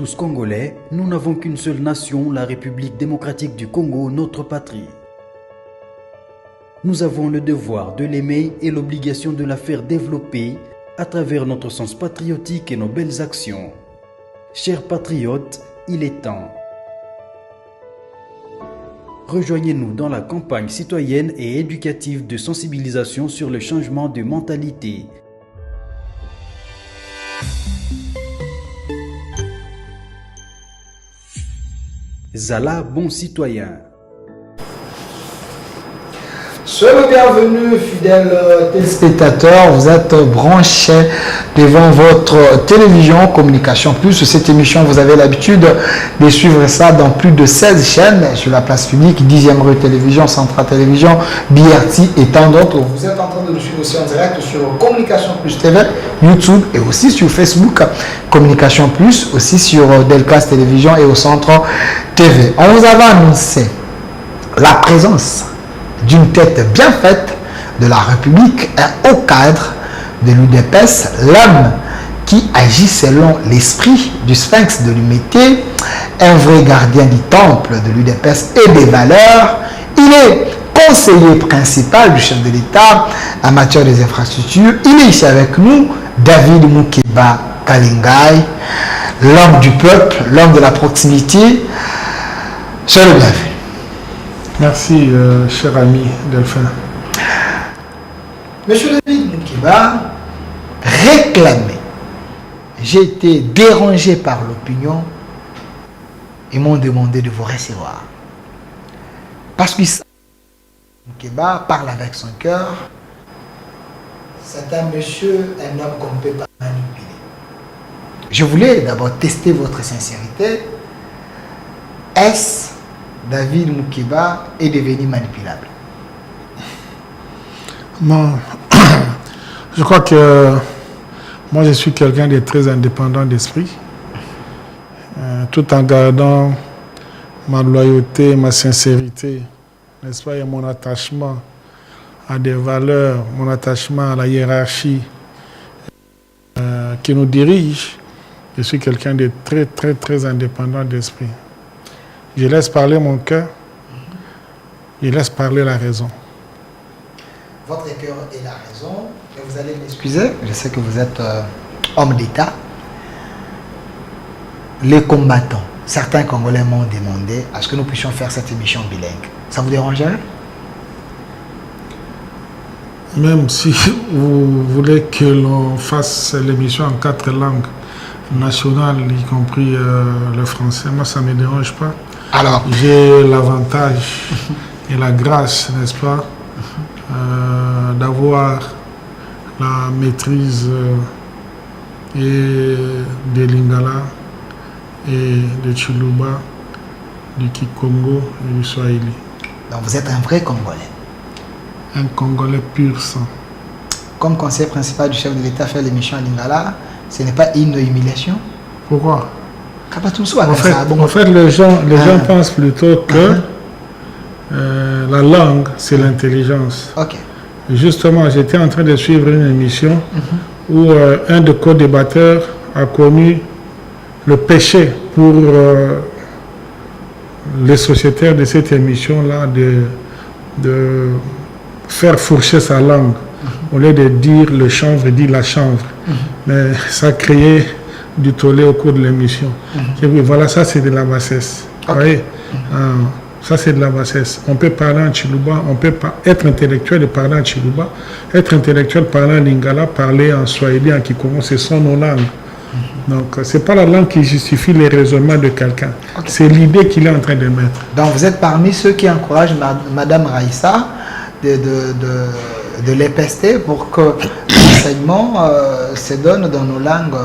tous Congolais, nous n'avons qu'une seule nation, la République démocratique du Congo, notre patrie. Nous avons le devoir de l'aimer et l'obligation de la faire développer à travers notre sens patriotique et nos belles actions. Chers patriotes, il est temps. Rejoignez-nous dans la campagne citoyenne et éducative de sensibilisation sur le changement de mentalité. Zala, bon citoyen. Soyez le bienvenu, fidèles téléspectateurs. Vous êtes branchés devant votre télévision Communication Plus. Cette émission, vous avez l'habitude de suivre ça dans plus de 16 chaînes sur la place publique, 10e rue Télévision, Centrale Télévision, BRT et tant d'autres. Vous êtes en train de nous suivre aussi en direct sur Communication Plus TV, YouTube et aussi sur Facebook Communication Plus, aussi sur Delcast Télévision et au Centre TV. On vous avait annoncé la présence d'une tête bien faite de la République, un haut cadre de l'UDPS, l'homme qui agit selon l'esprit du Sphinx de l'Humété, un vrai gardien du temple de l'UDPS et des valeurs. Il est conseiller principal du chef de l'État en matière des infrastructures. Il est ici avec nous, David Mukeba Kalingai, l'homme du peuple, l'homme de la proximité. Soyez le bienvenu. Merci, cher ami Delphin. Monsieur David Mukeba, réclamé. J'ai été dérangé par l'opinion. Ils m'ont demandé de vous recevoir. Parce que Mukeba parle avec son cœur. C'est un monsieur, un homme qu'on ne peut pas manipuler. Je voulais d'abord tester votre sincérité. Est-ce David Mukeba est devenu manipulable? Non, je crois que moi je suis quelqu'un de très indépendant d'esprit, tout en gardant ma loyauté, ma sincérité, n'est-ce pas, et mon attachement à des valeurs, mon attachement à la hiérarchie qui nous dirige. Je suis quelqu'un de très, très, très indépendant d'esprit. Je laisse parler mon cœur, je laisse parler la raison. Votre cœur est la raison, et vous allez m'excuser, je sais que vous êtes homme d'État. Les combattants, certains Congolais m'ont demandé à ce que nous puissions faire cette émission bilingue. Ça vous dérangerait? Même si vous voulez que l'on fasse l'émission en 4 langues nationales, y compris le français, moi ça ne me dérange pas. Alors, j'ai l'avantage et la grâce, n'est-ce pas, d'avoir la maîtrise et de Lingala et de Chiluba, du Kikongo et du Swahili. Donc vous êtes un vrai Congolais. Un Congolais pur sang. Comme conseiller principal du chef de l'État faire l'émission à Lingala, ce n'est pas une humiliation? Pourquoi? En fait, les gens pensent plutôt que la langue, c'est l'intelligence. Okay. Justement, j'étais en train de suivre une émission où un des co-débatteurs a commis le péché pour les sociétaires de cette émission-là de faire fourcher sa langue. Au lieu de dire le chanvre, il dit la chanvre. Mais ça a créé du tollé au cours de l'émission. J'ai dit, voilà, ça c'est de la bassesse. Vous voyez? Ça c'est de la bassesse. On peut parler en Chiluba, on peut pas être intellectuel et parler en Chiluba, être intellectuel parler en Lingala, parler en Swahili, en Kikongo, ce sont nos langues. Donc c'est pas la langue qui justifie les raisonnements de quelqu'un. C'est l'idée qu'il est en train de mettre. Donc vous êtes parmi ceux qui encouragent Madame Raïssa de l'épester pour que l'enseignement se donne dans nos langues,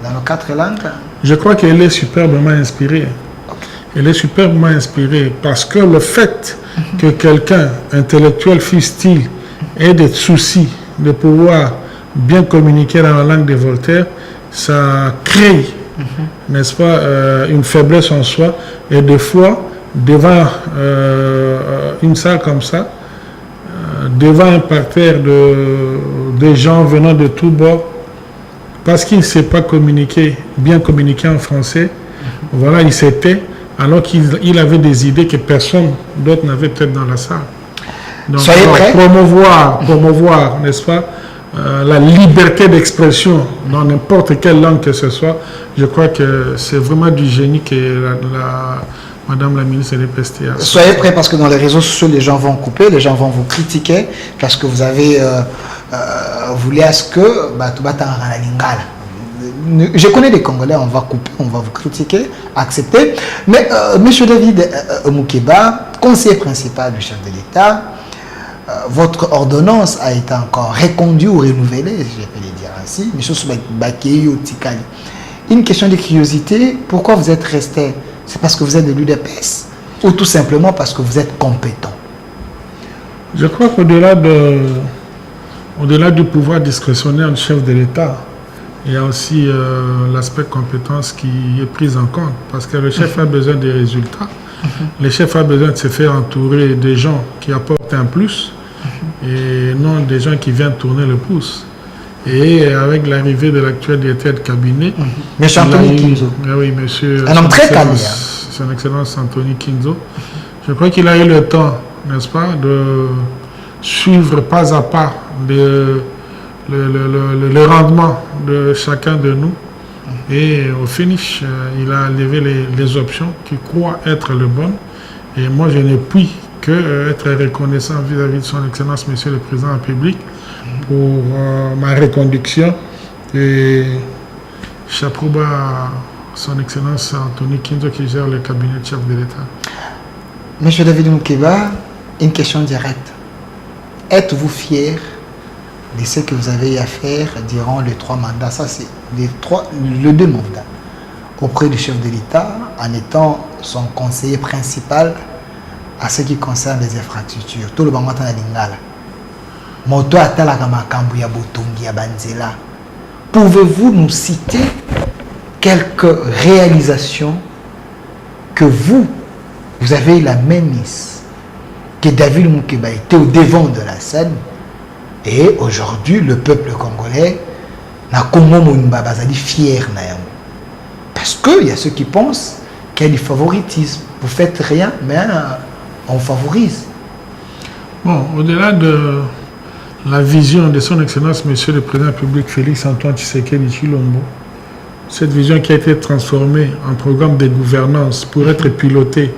dans nos 4 langues? Je crois qu'elle est superbement inspirée. Elle est superbement inspirée parce que le fait que quelqu'un, intellectuel fût-il, ait des soucis de pouvoir bien communiquer dans la langue de Voltaire, ça crée, n'est-ce pas, une faiblesse en soi. Et des fois, devant une salle comme ça, devant un parterre de gens venant de tous bords, parce qu'il ne sait pas bien communiquer en français, voilà, il s'était, alors qu'il avait des idées que personne d'autre n'avait peut-être dans la salle. Donc, soyez prêts. Promouvoir, n'est-ce pas, la liberté d'expression dans n'importe quelle langue que ce soit, je crois que c'est vraiment du génie que Madame la ministre des PSTA. Soyez prêts parce que dans les réseaux sociaux, les gens vont couper, les gens vont vous critiquer parce que vous avez voulu à ce que je connais des Congolais, on va couper, on va vous critiquer, accepter. Mais Monsieur David Moukeba, conseiller principal du chef de l'État, votre ordonnance a été encore reconduite ou renouvelée, si je peux le dire ainsi. Une question de curiosité, pourquoi vous êtes resté? C'est parce que vous êtes de l'UDPS ou tout simplement parce que vous êtes compétent? Je crois qu'au-delà du pouvoir discrétionnaire du chef de l'État, il y a aussi l'aspect compétence qui est pris en compte. Parce que le chef a besoin des résultats. Le chef a besoin de se faire entourer des gens qui apportent un plus et non des gens qui viennent tourner le pouce. Et avec l'arrivée de l'actuel directeur de cabinet, Monsieur Anthony Kinzo. Oui, monsieur. Un homme très calme. Son Excellence Anthony Kinzo. Je crois qu'il a eu le temps, n'est-ce pas, de suivre pas à pas le rendement de chacun de nous. Et au finish, il a levé les options qu'il croit être les bonnes. Et moi, je ne puis que être reconnaissant vis-à-vis de son Excellence, Monsieur le Président de la République, pour ma reconduction. Et chapeau bas à son Excellence Anthony Kinzo qui gère le cabinet de chef de l'État. Monsieur David Moukeba, une question directe. Êtes-vous fier de ce que vous avez à faire durant les 3 mandats? Ça, c'est les 2 mandats auprès du chef de l'État en étant son conseiller principal à ce qui concerne les infrastructures. Tout le monde est en lingala. Moto atala kama kambu ya botongi ya banzela. Pouvez-vous nous citer quelques réalisations que vous avez la même mise que David Moukeba était au devant de la scène et aujourd'hui le peuple congolais n'a pas fier parce qu'il y a ceux qui pensent qu'il y a du favoritisme. Vous faites rien mais on favorise. Bon, au-delà de la vision de son Excellence Monsieur le Président de la République Félix Antoine Tshisekedi Tshilombo, cette vision qui a été transformée en programme de gouvernance pour être pilotée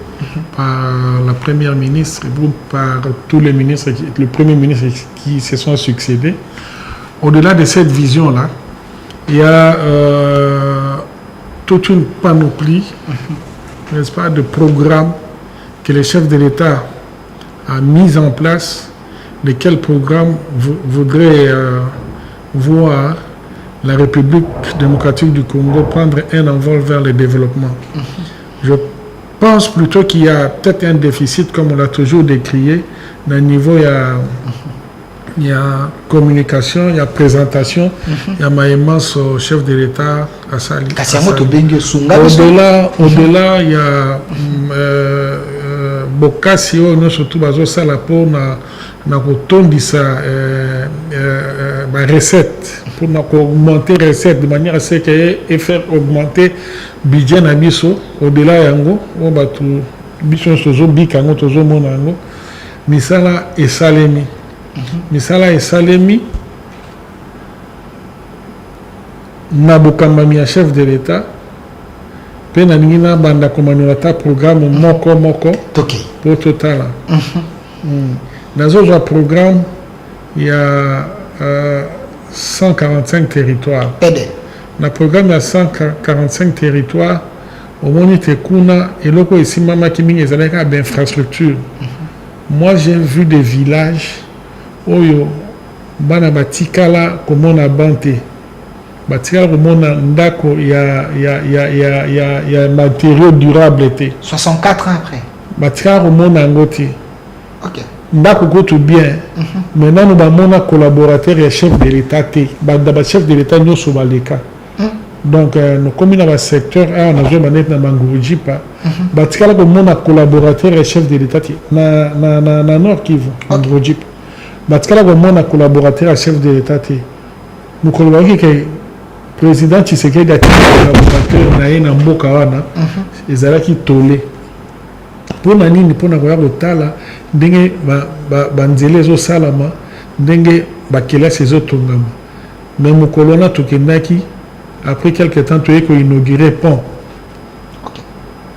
par la Première ministre et par tous les ministres, le Premier ministre qui se sont succédés. Au-delà de cette vision-là, il y a toute une panoplie, n'est-ce pas, de programmes que le chef de l'État a mis en place, lesquels programmes voudraient voir la République démocratique du Congo prendre un envol vers le développement. Je pense plutôt qu'il y a peut-être un déficit, comme on l'a toujours décrié, d'un niveau, il y a communication, il y a présentation, il y a ma immense au chef de l'État à Sali. Au-delà, il y a Bokassi, surtout Sala pour na kotondisa recette pour augmenter recette de manière à ce que et faire augmenter budget na biso au-delà yango on ba tout biso sozo bikango tozo mona yango misala esalemi na bokambami ya chef de l'État pe na ningi na banda komanolata programme moko pour totala dans un programme, il y a 145 territoires. Dans le programme, il y a 145 territoires. Au moins, il y a des infrastructures. Moi, j'ai vu des villages où il y a matériaux durables. 64 ans après. Ok. Ndako tout bien. Maintenant nous avons un collaborateur et chef de l'État. Chef de l'État nous sommes les cas. Donc nous comme dans le secteur on a besoin de Mangurujipa. Batikala comme un collaborateur et chef de l'État na Nord Kivu Mangurujipa. Batikala comme un collaborateur et chef de l'État. Nous collaborons que président Tshisekedi a collaborateur na ye na mboka wana ezalaki tolé mpona nini mpona koya kotala ndenge banzela ezosalama ndenge bakelasi ezotongama me mokolo wana tokendaki après quelque temps toye koinaugure pont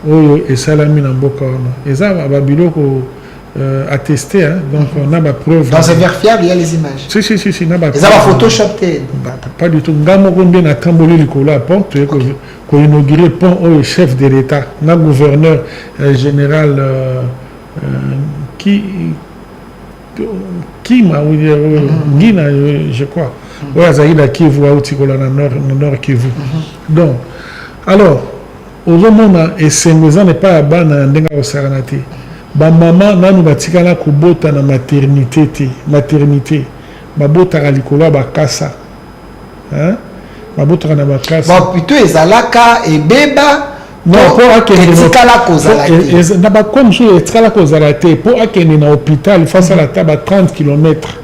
oyo esalami na mboka wana eza babiloko attesté, hein? Donc on a ma preuve. Dans un verre fiable, il y a les images. Si, il y a Photoshop. Pas du tout. Ngamokondé na Kamboli Likola à pont, qu'on inauguré pont au chef de l'État, na gouverneur général qui m'a Guina, je crois. Oui, Azaïda Kivu, Aoutikola, Nord Kivu. Donc, alors, au moment et c'est n'est pas à bas dans Ndenga Saranati. Ba maman nanu batikala kobota na maternité babota ka likolo ba kasa hein babota na ba kasa ba plutôt ezalaka ebeba non pour akende etikala kozalate na ba comme so etikala kozalate pour akende na hôpital face à la table 30 km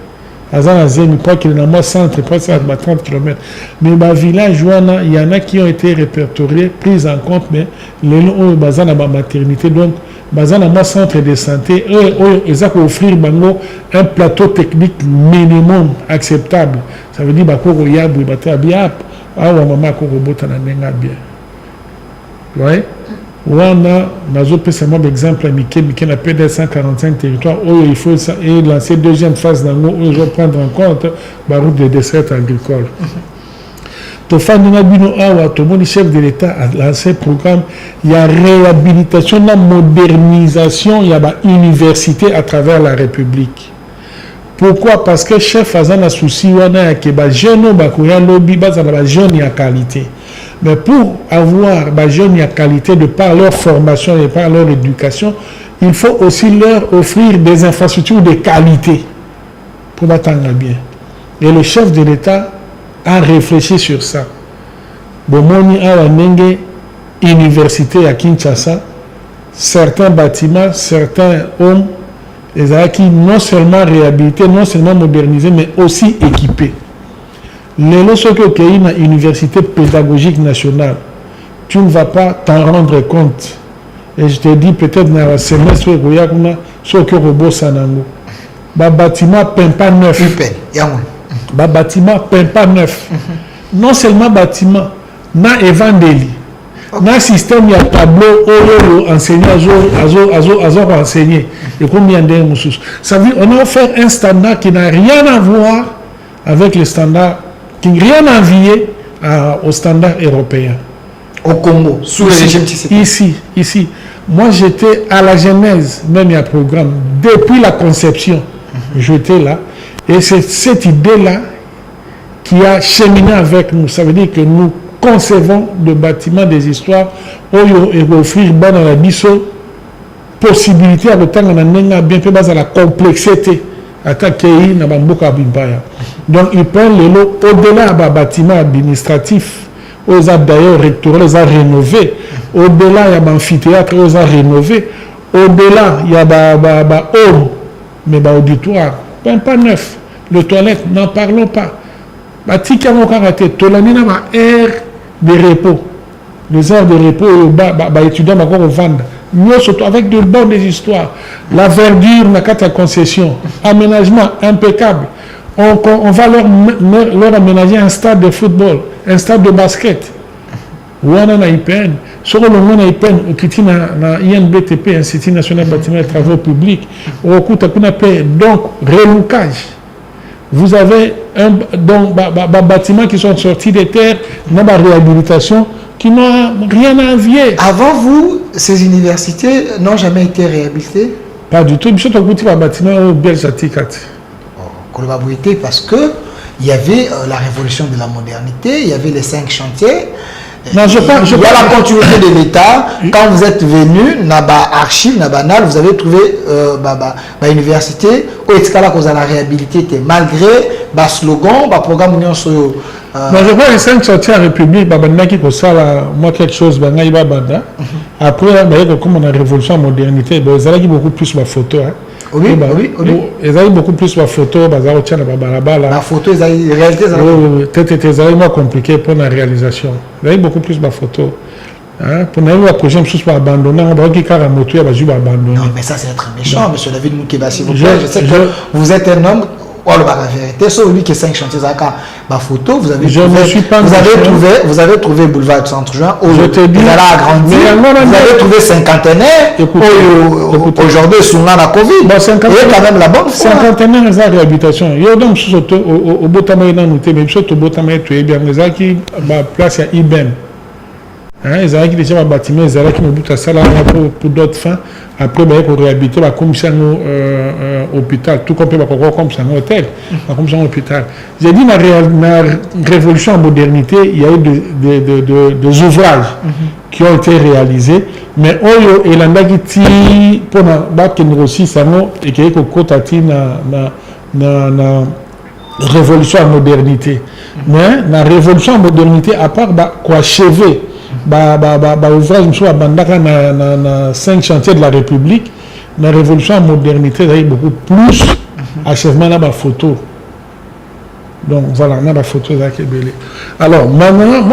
azana zemi pas qu'il na moi centre pas ça à 30 km mais ba village wana il y en a qui ont été répertoriés pris en compte mais les gens bazana ba maternité donc dans un centre de santé, ils ont offrir un plateau technique minimum acceptable. Ça veut dire que il y a bien. Ah, maman, bien. Ouais. On a un exemple qui a plus de 145 territoires où il faut lancer deuxième phase dans où il faut prendre en compte la route de dessert agricole. Tout le chef de l'État a lancé un programme, il y a réhabilitation, il y a modernisation, il y a une université à travers la République. Pourquoi? Parce que le chef a un souci, il y a des jeunes qui ont qualité. Mais pour avoir des jeunes qui ont qualité de par leur formation et par leur éducation, il faut aussi leur offrir des infrastructures de qualité pour m'attendre bien. Et le chef de l'État a réfléchi sur ça. Bomoni a une université à Kinshasa, certains bâtiments, certains hommes, qui non seulement réhabilités, non seulement modernisés, mais aussi équipés. Les lorsque tu as une université pédagogique nationale, tu ne vas pas t'en rendre compte. Et je te dis peut-être dans le semestre, ce que robot sanango. Bâtiment peint pas neuf. Bâtiment peint pas neuf. Non seulement bâtiment, na évangélie, na système, il y a tableau, enseignant, enseigné. Et combien d'années ça veut dire on a offert un standard qui n'a rien à voir avec le standard, qui n'a rien à envier au standard européen. Au Congo, sous le régime Tshisekedi. Ici. Moi, j'étais à la genèse, même il y a un programme, depuis la conception, j'étais là. Et c'est cette idée-là qui a cheminé avec nous. Ça veut dire que nous concevons le bâtiment des histoires et offrir dans la biso possibilité à l'autant bien peu à la complexité attaquer na bamboka bimbaya. Donc ils prennent le lot au-delà d'un bâtiment administratif. Ils ont d'ailleurs rectoral, ils ont rénové. Au-delà, il y a un amphithéâtre, ils ont rénové. Au-delà, il y a un home, mais un auditoire. Pas neuf. Le toilette, n'en parlons pas. Tika Mokarate, Tolanina ma air de repos. Les aires de repos, étudiants encore au vendre. Nous, surtout avec de bonnes histoires. La verdure, la concession. Aménagement impeccable. On va leur aménager un stade de football, un stade de basket. On a IPN. Sur le monde IPN, au INBTP, Institut National Bâtiment et Travaux Publics, donc reloukage. Vous avez un bâtiment qui sont sortis des terres, dans la réhabilitation, qui n'ont rien à envier. Avant vous, ces universités n'ont jamais été réhabilitées? Pas du tout. Je suis un bâtiment au Belgique. Parce que il y avait la révolution de la modernité, il y avait les 5 chantiers. Non, il y a la continuité de l'État. Quand vous êtes venu, Naba Archive, Nabanal, vous avez trouvé l'université où est-ce que la réhabilité malgré le slogan, le programme Union sur. Non, je crois que les 5 chantiers en République, moi quelque chose, après, comme on a révolution en modernité, ils ont beaucoup plus de photos. Oui. Ils ont beaucoup plus de photos, la photo, la réalité, c'est moins compliqué pour la réalisation. Ils ont beaucoup plus de photos. Pour un projet, je suis abandonné. On va dire qu'il y a un moto, il va abandonner. Non, mais ça, c'est être méchant, monsieur David Moukeba, s'il vous plaît. Je sais que vous êtes un homme. Oh, la vérité, c'est lui qui est 5 chantiers à ma photo, vous avez trouvé boulevard du Centre-Juin, vous allez agrandir, vous avez trouvé cinquantenaire, aujourd'hui, sous la Covid, il y a quand même la bonne foi. Cinquantenaire, c'est la réhabilitation. Il y a donc au Botamaï, mais surtout au Botamaï, tu es bien, mais ça qui place à IBM. Ils ont déjà un bâtiment, ils ont un salle pour d'autres fins. Après, ils vont réhabiliter comme ça un hôpital. Tout comme comme ça un hôtel, comme ça un hôpital. J'ai dit, dans la révolution en modernité, il y a eu des ouvrages qui ont été réalisés. Mais Oyo et l'Andagiti, pour la aussi, ça et qui est au côté de la révolution en modernité. Mais la révolution en modernité, à part quoi achever. Ouvrage sur la 5 chantiers de la République, la révolution en modernité, il y a beaucoup plus achèvement dans la photo. Donc voilà, on a la photo là qui est belle. Alors maintenant,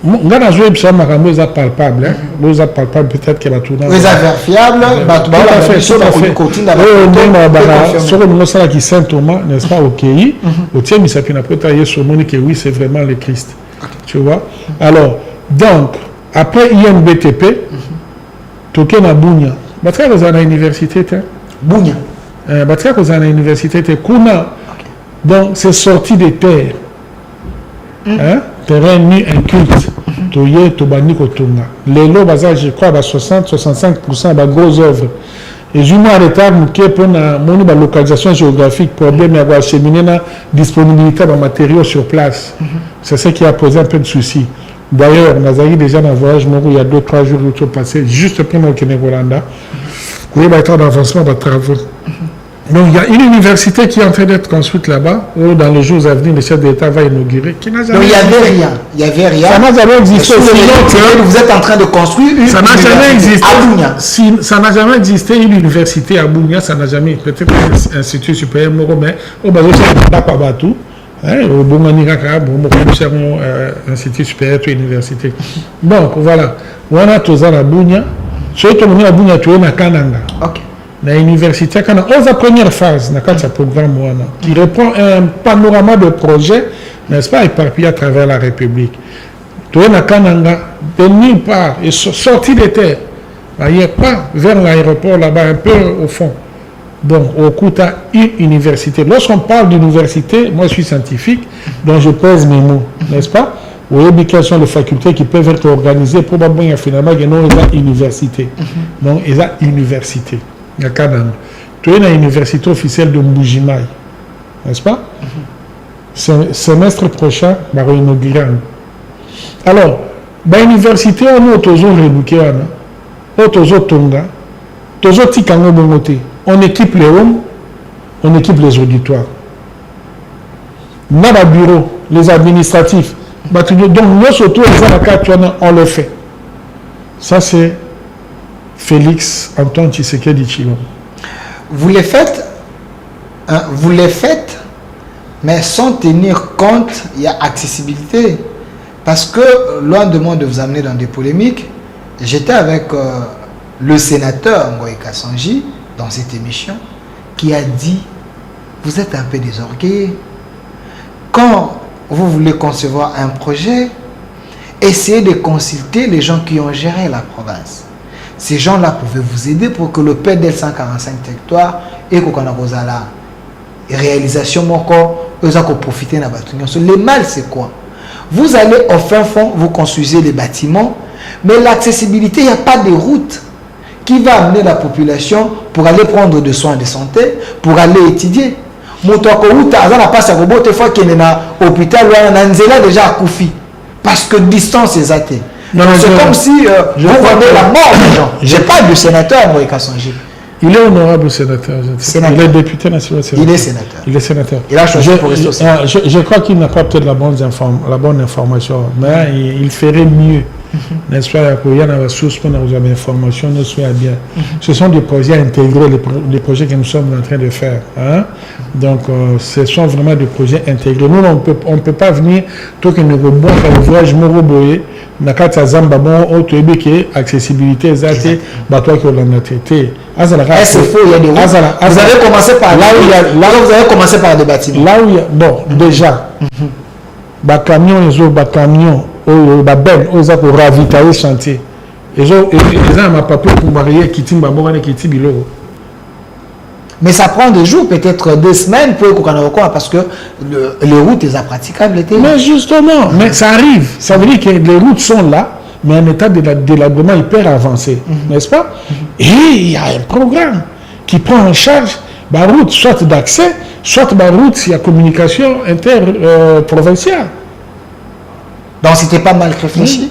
on a joué ça, mais c'est palpable, c'est palpable peut-être qu'elle va tourner. Les affaires fiables, sur le nom qui Saint Thomas, n'est-ce pas, au Kéi, au tien, mais ça peut pas tailler sur le que oui, c'est vraiment le Christ. Tu vois. Alors donc après INBTP, toqué na Bunya. Batria vous à l'université, Bunya. Batria vous à l'université, Kuna. Donc c'est sorti des terres. Terrain nu inculte. Toye, Tobani, Kotonga. Les lots, je crois, 60-65% de grosses œuvres. Et je m'en retard pour la localisation géographique, problème d'avoir acheminé la disponibilité de matériaux sur place. C'est ce qui a posé un peu de soucis. D'ailleurs, on a déjà dans un voyage, il y a 2-3 jours où je suis passé, juste après le Kenya-Golanda. Il y a un avancement de travaux. Donc, il y a une université qui est en train d'être construite là-bas, où dans les jours à venir, le chef d'État va inaugurer. Donc, il n'y avait rien. Ça n'a jamais existé. Vous êtes en train de construire une université à Bunya. Ça n'a jamais existé, une université à Bunya, ça n'a jamais. Peut-être un institut supérieur, mais au bas de tout. Au Boumaniaka, un institut supérieur de l'université. Donc voilà, on a tous à Bunya. Surtout on a Bunya, tu es à Kananga. Ok. La université Kananga, on a la première phase, dans programme qui reprend un panorama de projets, n'est-ce pas, éparpillés à travers la République. Tu es à Kananga, de nulle part, et sorti des terres. Il n'y a pas vers l'aéroport là-bas, un peu au fond. Donc, au coup, tu as une université. Lorsqu'on parle d'université, moi je suis scientifique, donc je pèse mes mots, n'est-ce pas? Oui, quelles sont les facultés qui peuvent être organisées, probablement, finalement, il y a une université. Donc, il y a une université. Il y a Canada. Tu es dans l'université officielle de Mbujimaï, n'est-ce pas? Semestre prochain, on va inaugurer. Alors, l'université, on a toujours réduqué, on a toujours Tonga, toujours Tikango Bongote. On équipe les hommes, on équipe les auditoires. Dans le bureau, les administratifs. Donc, nous, surtout, on le fait. Ça, c'est Félix Antoine Tshisekedi Tshilombo. Vous les faites, mais sans tenir compte, il y a accessibilité. Parce que, loin de moi de vous amener dans des polémiques, j'étais avec le sénateur Ngoï Kassanji, dans cette émission, qui a dit, vous êtes un peu désorgueillé. Quand vous voulez concevoir un projet, essayez de consulter les gens qui ont géré la province. Ces gens-là pouvaient vous aider pour que le PDL 145 territoires et qu'on a la réalisation encore, eux ont profité de la bâtiment. Le mal, c'est quoi? Vous allez au fin fond, vous construisez des bâtiments, mais l'accessibilité, il n'y a pas de route qui va amener la population pour aller prendre des soins de santé, pour aller étudier. Parce que distance est athée. C'est comme si vous vendez la mort des gens. Je parle du sénateur Ngoï Kassanji. Il est honorable sénateur. Il est député national. Il est sénateur. Il est sénateur. Il a choisi pour rester au sénateur. Je crois qu'il n'a pas peut-être la bonne information, mais il ferait mieux n'est-ce pas, il y a une source pour nous avoir information, nous soyons bien. Ce sont des projets intégrés, les projets que nous sommes en train de faire. Hein? Donc, ce sont vraiment des projets intégrés. Nous, on ne peut pas venir, tout que nous rebons à l'ouvrage Moroboye, Nakata Zamba, bon, autre accessibilité, Zate, Batois qui ont traité. C'est faux, il y a des routes. Vous avez commencé par vous avez commencé par des bâtiments. Là où il y a, bon, déjà, les camions, ils ont ravitailler le chantier. Ils ont un papier pour marier qui timba qui bilo. Mais ça prend des jours, peut-être 2 semaines pour qu'on ait quoi, parce que les routes, ils sont praticables l'été. Mais justement, mais ça arrive. Ça veut dire que les routes sont là, mais en état de délabrement hyper avancé, n'est-ce pas? Et il y a un programme qui prend en charge la route, soit d'accès, soit la route, il y a communication interprovinciale. Donc c'était pas mal réfléchi.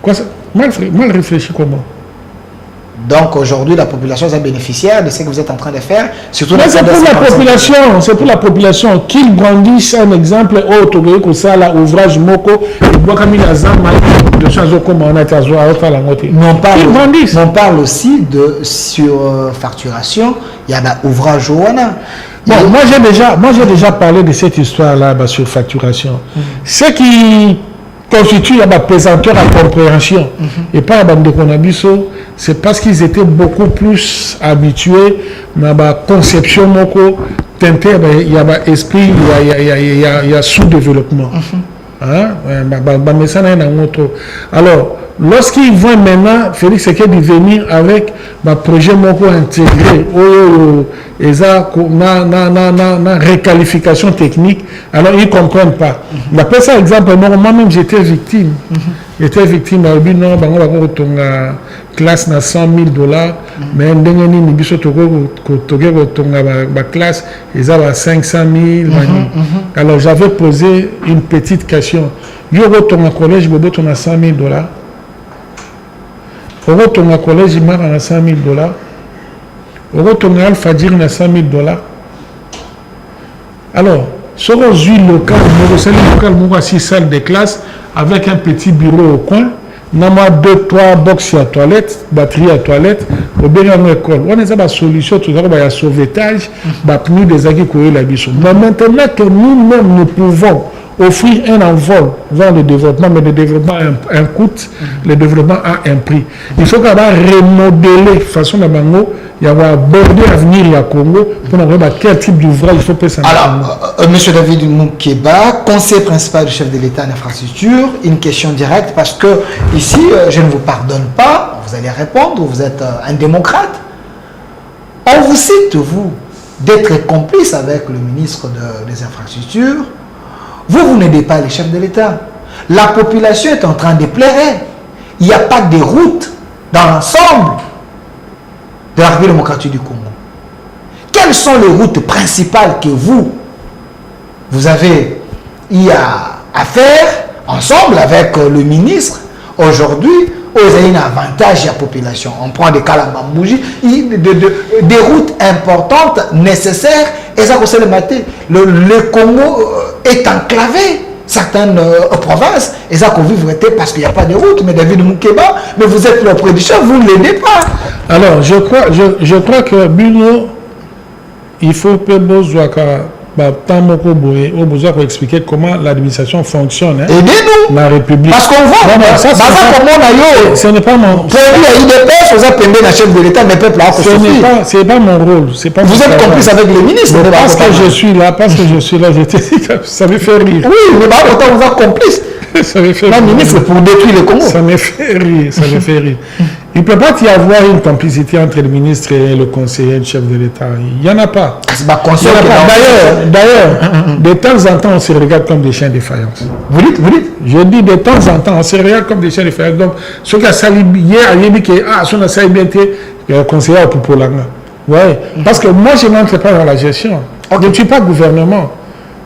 Quoi ça? Mal réfléchi comment? Donc aujourd'hui, la population est bénéficiaire de ce que vous êtes en train de faire. Surtout c'est pour la population, c'est pour la population qu'ils brandissent un exemple autour que ça, là, ouvrage Moko, et bois comme il a zama, de choses comme on a été à la moitié. On parle aussi de surfacturation. Il y a un ouvrage Ouana. Bon, moi j'ai déjà parlé de cette histoire-là, sur facturation. Ce qui constitue la pesanteur à compréhension et pas à bande Konabiso, c'est parce qu'ils étaient beaucoup plus habitués à la conception moko teinté, il y a esprit, il y a sous-développement. Alors, lorsqu'ils vont maintenant, Félix Sekedi venir avec un projet moko intégré, na réqualification technique, alors ils ne comprennent pas. D'après ça, exemple, moi-même j'étais victime. J'étais victime à non, on classe na $100,000, mais ndengeni ni biso classe, ils avaient 500,000. Alors j'avais posé une petite question. Yo au collège, bobo ton a $100,000. Au collège, il m'a $100,000. Au retour Al-Fajir, il a $100,000. Alors, sur le local, nous avons 6 salles de classe avec un petit bureau au coin. Nous avons 2-3 boxes à toilette, batterie à toilette. Au bien dans l'école, on a une solution, tout d'abord, il y a sauvetage, il des aguets qui la biche. Mais maintenant que nous-mêmes, nous pouvons offrir un envol vers le développement, mais le développement a un coût, le développement a un prix. Il faut qu'on va remodeler façon de bango, il y a aborder l'avenir à Congo pour voir quel type d'ouvrage il faut passer. Alors, M. David Moukeba, conseiller principal du chef de l'État en infrastructure, une question directe parce que ici, je ne vous pardonne pas, vous allez répondre, vous êtes un démocrate. On vous cite, vous, d'être complice avec le ministre des infrastructures. Vous n'aidez pas les chefs de l'État. La population est en train de pleurer. Il n'y a pas de route dans l'ensemble de la République démocratique du Congo. Quelles sont les routes principales que vous avez eu à faire ensemble avec le ministre aujourd'hui? Vous avez un avantage à la population. On prend des Kalambambouji, des routes importantes, nécessaires, et ça conseille le matin. Le Congo est enclavé. Certaines provinces, et ça qu'on vit parce qu'il n'y a pas de route. Mais David Moukeba, mais vous êtes le producteur, vous ne l'aidez pas. Alors, je crois que Bruno, il faut que au besoin pour expliquer comment l'administration fonctionne. Aidez-nous. La République. Parce qu'on voit. Ce n'est pas mon. Pour lui, il est vous avez la chef de l'État, mais peuple a c'est pas mon rôle. Vous êtes complice avec le ministre. Parce que je suis là, ça me fait rire. Oui, mais autant vous êtes complice. Ça me fait rire. Le ministre pour détruire le Congo. Ça me fait rire, ça me fait rire. Il ne peut pas y avoir une complicité entre le ministre et le conseiller chef de l'État. Il n'y en a pas. D'ailleurs, de temps en temps, on se regarde comme des chiens de faïence. Vous dites? Je dis de temps en temps, on se regarde comme des chiens de faïence. Donc, ce qui a sali hier, il a dit que son a sali bien été conseiller au Poupolanga. Ouais. Parce que moi, je n'entre pas dans la gestion. Je ne suis pas gouvernement.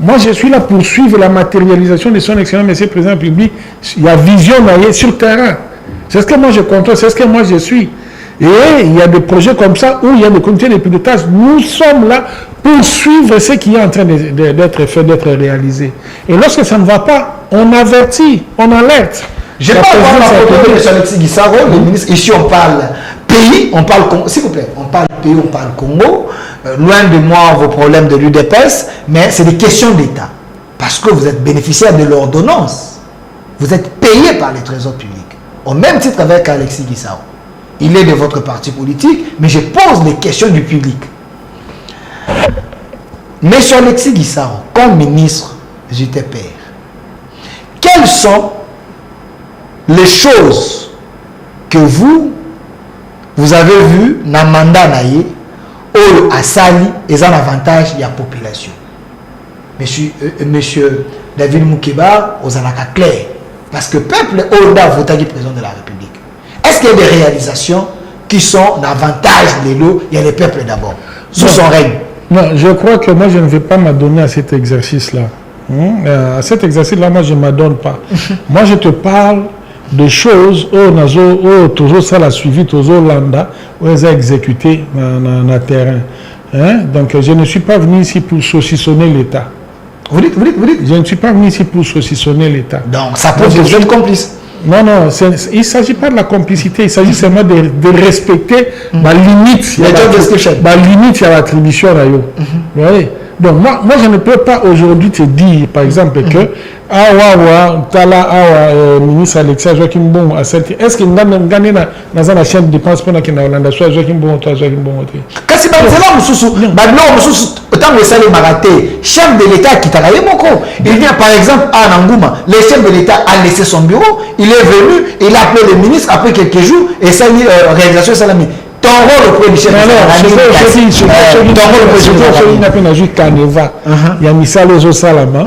Moi, je suis là pour suivre la matérialisation de son excellent monsieur le président public. Il y a vision sur le terrain. C'est ce que moi je contrôle, c'est ce que moi je suis. Et il y a des projets comme ça où il y a des comités de pilotage. Nous sommes là pour suivre ce qui est en train d'être fait, d'être réalisé. Et lorsque ça ne va pas, on avertit, on alerte. Je parle de M. Alexis Guissaro, le ministre. Ici, on parle pays, on parle Congo. S'il vous plaît, on parle pays, on parle Congo. Loin de moi vos problèmes de l'UDPS, mais c'est des questions d'État. Parce que vous êtes bénéficiaire de l'ordonnance. Vous êtes payé par les trésors publics. Au même titre avec Alexis Guissaro. Il est de votre parti politique, mais je pose les questions du public. Monsieur Alexis Guissaro, comme ministre JTPR, quelles sont les choses que vous avez vues dans le mandat naïe ou à Sali et un avantage de la population? Monsieur David Moukeba, aux Anaka clair. Parce que le peuple Oda voté qui président de la République. Est-ce qu'il y a des réalisations qui sont d'avantage de l'eau? Il y a les peuples d'abord, sous son règne. Non, je crois que moi je ne vais pas m'adonner à cet exercice-là. À cet exercice-là, moi je ne m'adonne pas. Moi je te parle de choses où toujours ça l'a suivi, toujours lambda, où elles ont exécuté dans le terrain. Donc je ne suis pas venu ici pour saucissonner l'État. Vous dites. Je ne suis pas venu ici pour saucissonner l'État. Donc ça prouve que vous êtes complice. Non, il ne s'agit pas de la complicité, il s'agit seulement de respecter ma limite. Ma limite à l'attribution. Vous voyez? Donc moi je ne peux pas aujourd'hui te dire, par exemple, que ministre Alexis Joachim Bongo a senti. Est-ce qu'il a gagné dans la chaîne de dépenses pendant qu'il a Hollande soit Joachim Bongo, Joachim Bongo? Kasi Banzela Moussou, Bablo Moussou, autant que ça les maraté, chef de l'État qui t'a il vient par exemple à Nangouma, le chef de l'État a laissé son bureau, il est venu, il a appelé le ministre après quelques jours et ça y est, réalisation Salami. Ton rôle auprès du chef de l'État. Il y a mis ça les Salama.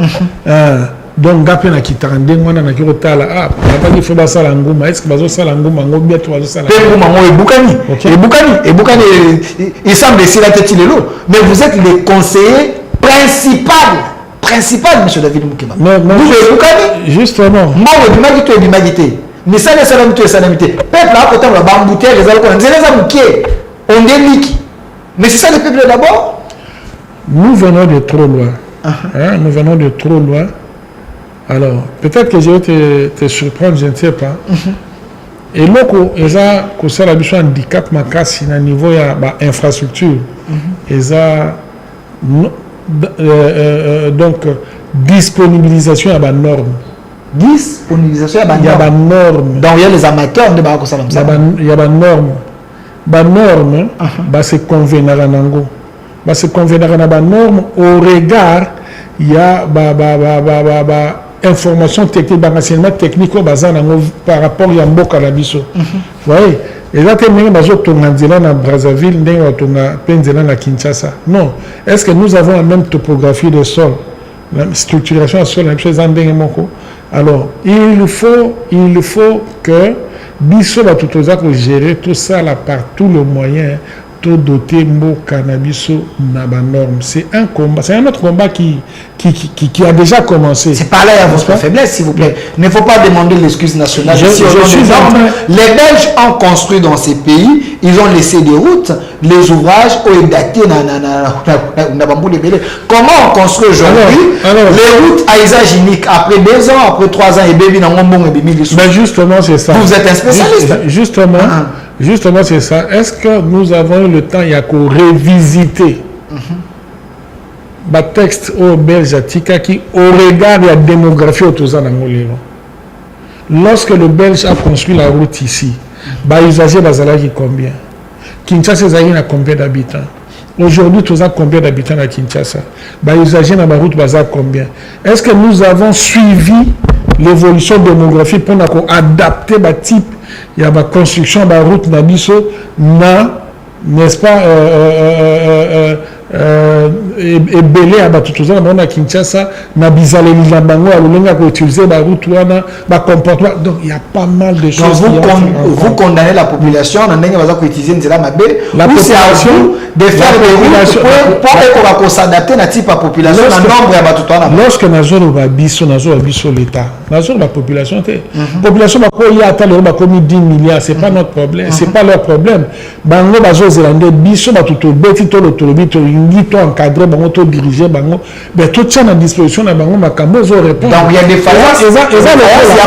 Donc, gapé na kitande ngwana na kirotala papa il faut basa la nguma est-ce que bazo sala nguma ngobia to bazo sala nguma mo ebukani il semble ici la tête lelo mais vous êtes le conseiller principal monsieur David Moukeba vous ebukani justement mo bimagité mais ça les salamité peuple a autant la bambouter les alcool nzela mukie on déliki mais c'est ça le peuple d'abord. Nous venons de trop loin. Nous venons de trop loin. Alors, peut-être que je vais te surprendre, je ne sais pas. Et là, il y a un handicap makasi na niveau de l'infrastructure. Il y a donc disponibilisation à la norme. Disponibilisation à la norme. Donc, il y a les amateurs de Barakosalam. Il y a la norme. La norme, c'est convenir à Nango. C'est convenir à la norme au regard, il y a information technique, renseignement technique par rapport à Mboka la biso. Vous voyez, et là, tu as na Brazzaville, na Kinshasa. Non. Est-ce que nous avons la même topographie de sol, la structuration de sol, la même chose en Moko? Alors, il faut que biso va tout gérer tout ça là par tous les moyens. Doté mot cannabis na norme. C'est un combat, c'est un autre combat qui a déjà commencé. C'est pas là à votre faiblesse, s'il vous plaît. Il ne faut pas demander l'excuse nationale. Les Belges ont construit dans ces pays, ils ont laissé des routes, les ouvrages ont daté comment on construit aujourd'hui les routes à usage unique après 2 ans, après 3 ans et baby dans mon bon et baby. Mais justement, c'est ça. Vous êtes un spécialiste. Justement, c'est ça. Est-ce que nous avons eu le temps, il y a qu'au révisiter le texte au Belge qui, au regard de la démographie autour de lorsque le Belge a construit la route ici, les usagers qui combien? Kinshasa a combien d'habitants? Aujourd'hui, tu as combien d'habitants à Kinshasa? Les usagers dans la route combien? Est-ce que nous avons suivi l'évolution démographique pour adapter le type? Il y a ma construction de la route Nabiso, n'est-ce pas, et belé à Batutouza, à Kinshasa, Nabizale Lilambango, à l'Olenga, pour utiliser la route, ma comportement. Donc il y a pas mal de choses. Vous condamnez la population, on a utilisé la population de faire des routes pour s'adapter à type de population, lorsque nous avons l'État, nous avons la population, la population a commis 10 milliards, ce n'est pas notre problème, ce n'est pas leur problème. Bango Bazo Zélande, Bisso, Batuto, Betito, l'autorité, olingi to encadrer bango to diriger bango ben to tient à disposition na bango makambo zo répondre. Donc il y a des faillances, il y a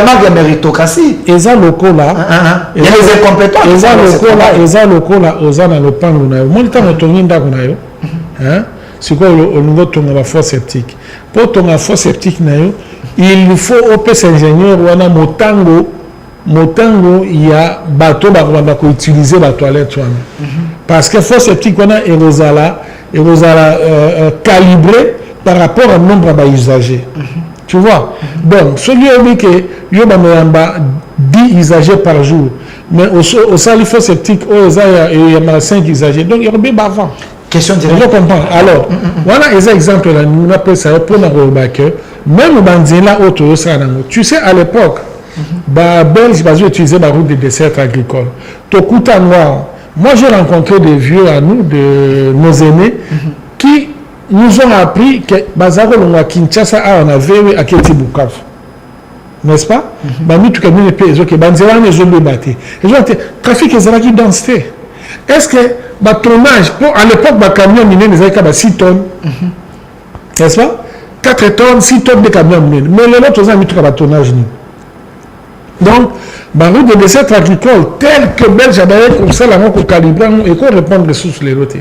manque de méritocratie. Eza lokola il y a des incompétents. Eza lokola ozana lopango na yo moni tango tongi ndako na yo hein sikoyo olingo tonga ba fosse septique po tonga fosse septique na yo il faut opes ingénieur wana motango ya bateau bakobanda ko utiliser ba toilette wana parce que fosse septique wana erozala calibré par rapport au nombre de usagers. Tu vois? Donc celui qui dit que yo ba 10 usagers par jour mais au sali fosse septique il y a 5 usagers donc il y a bien avant. Question directe. Je comprends. Alors, voilà un exemple là, nous appelons ça pour nous que même Banzela auto tu sais à l'époque, Belge va utiliser la route des desserts agricoles. Tokuta noir. Moi j'ai rencontré des vieux à nous, de nos aînés, qui nous ont appris que Bazaro Longa Kinshasa on avait à Keti Bukavu. N'est-ce pas? Bami tu connais les pays que Banzela ne sont pas battus. Les gens trafic est là qui dansait. Est-ce que le tonnage, à l'époque, le camion miné, les avait 6 tonnes. N'est-ce pas? 4 tonnes, 6 tonnes de camions minés. Mais les autres, ils ont mis tout le tonnage. Donc, la route de dessert agricole, tel que Belge avait comme ça, la route calibrée, et qu'on répond les sources les routes.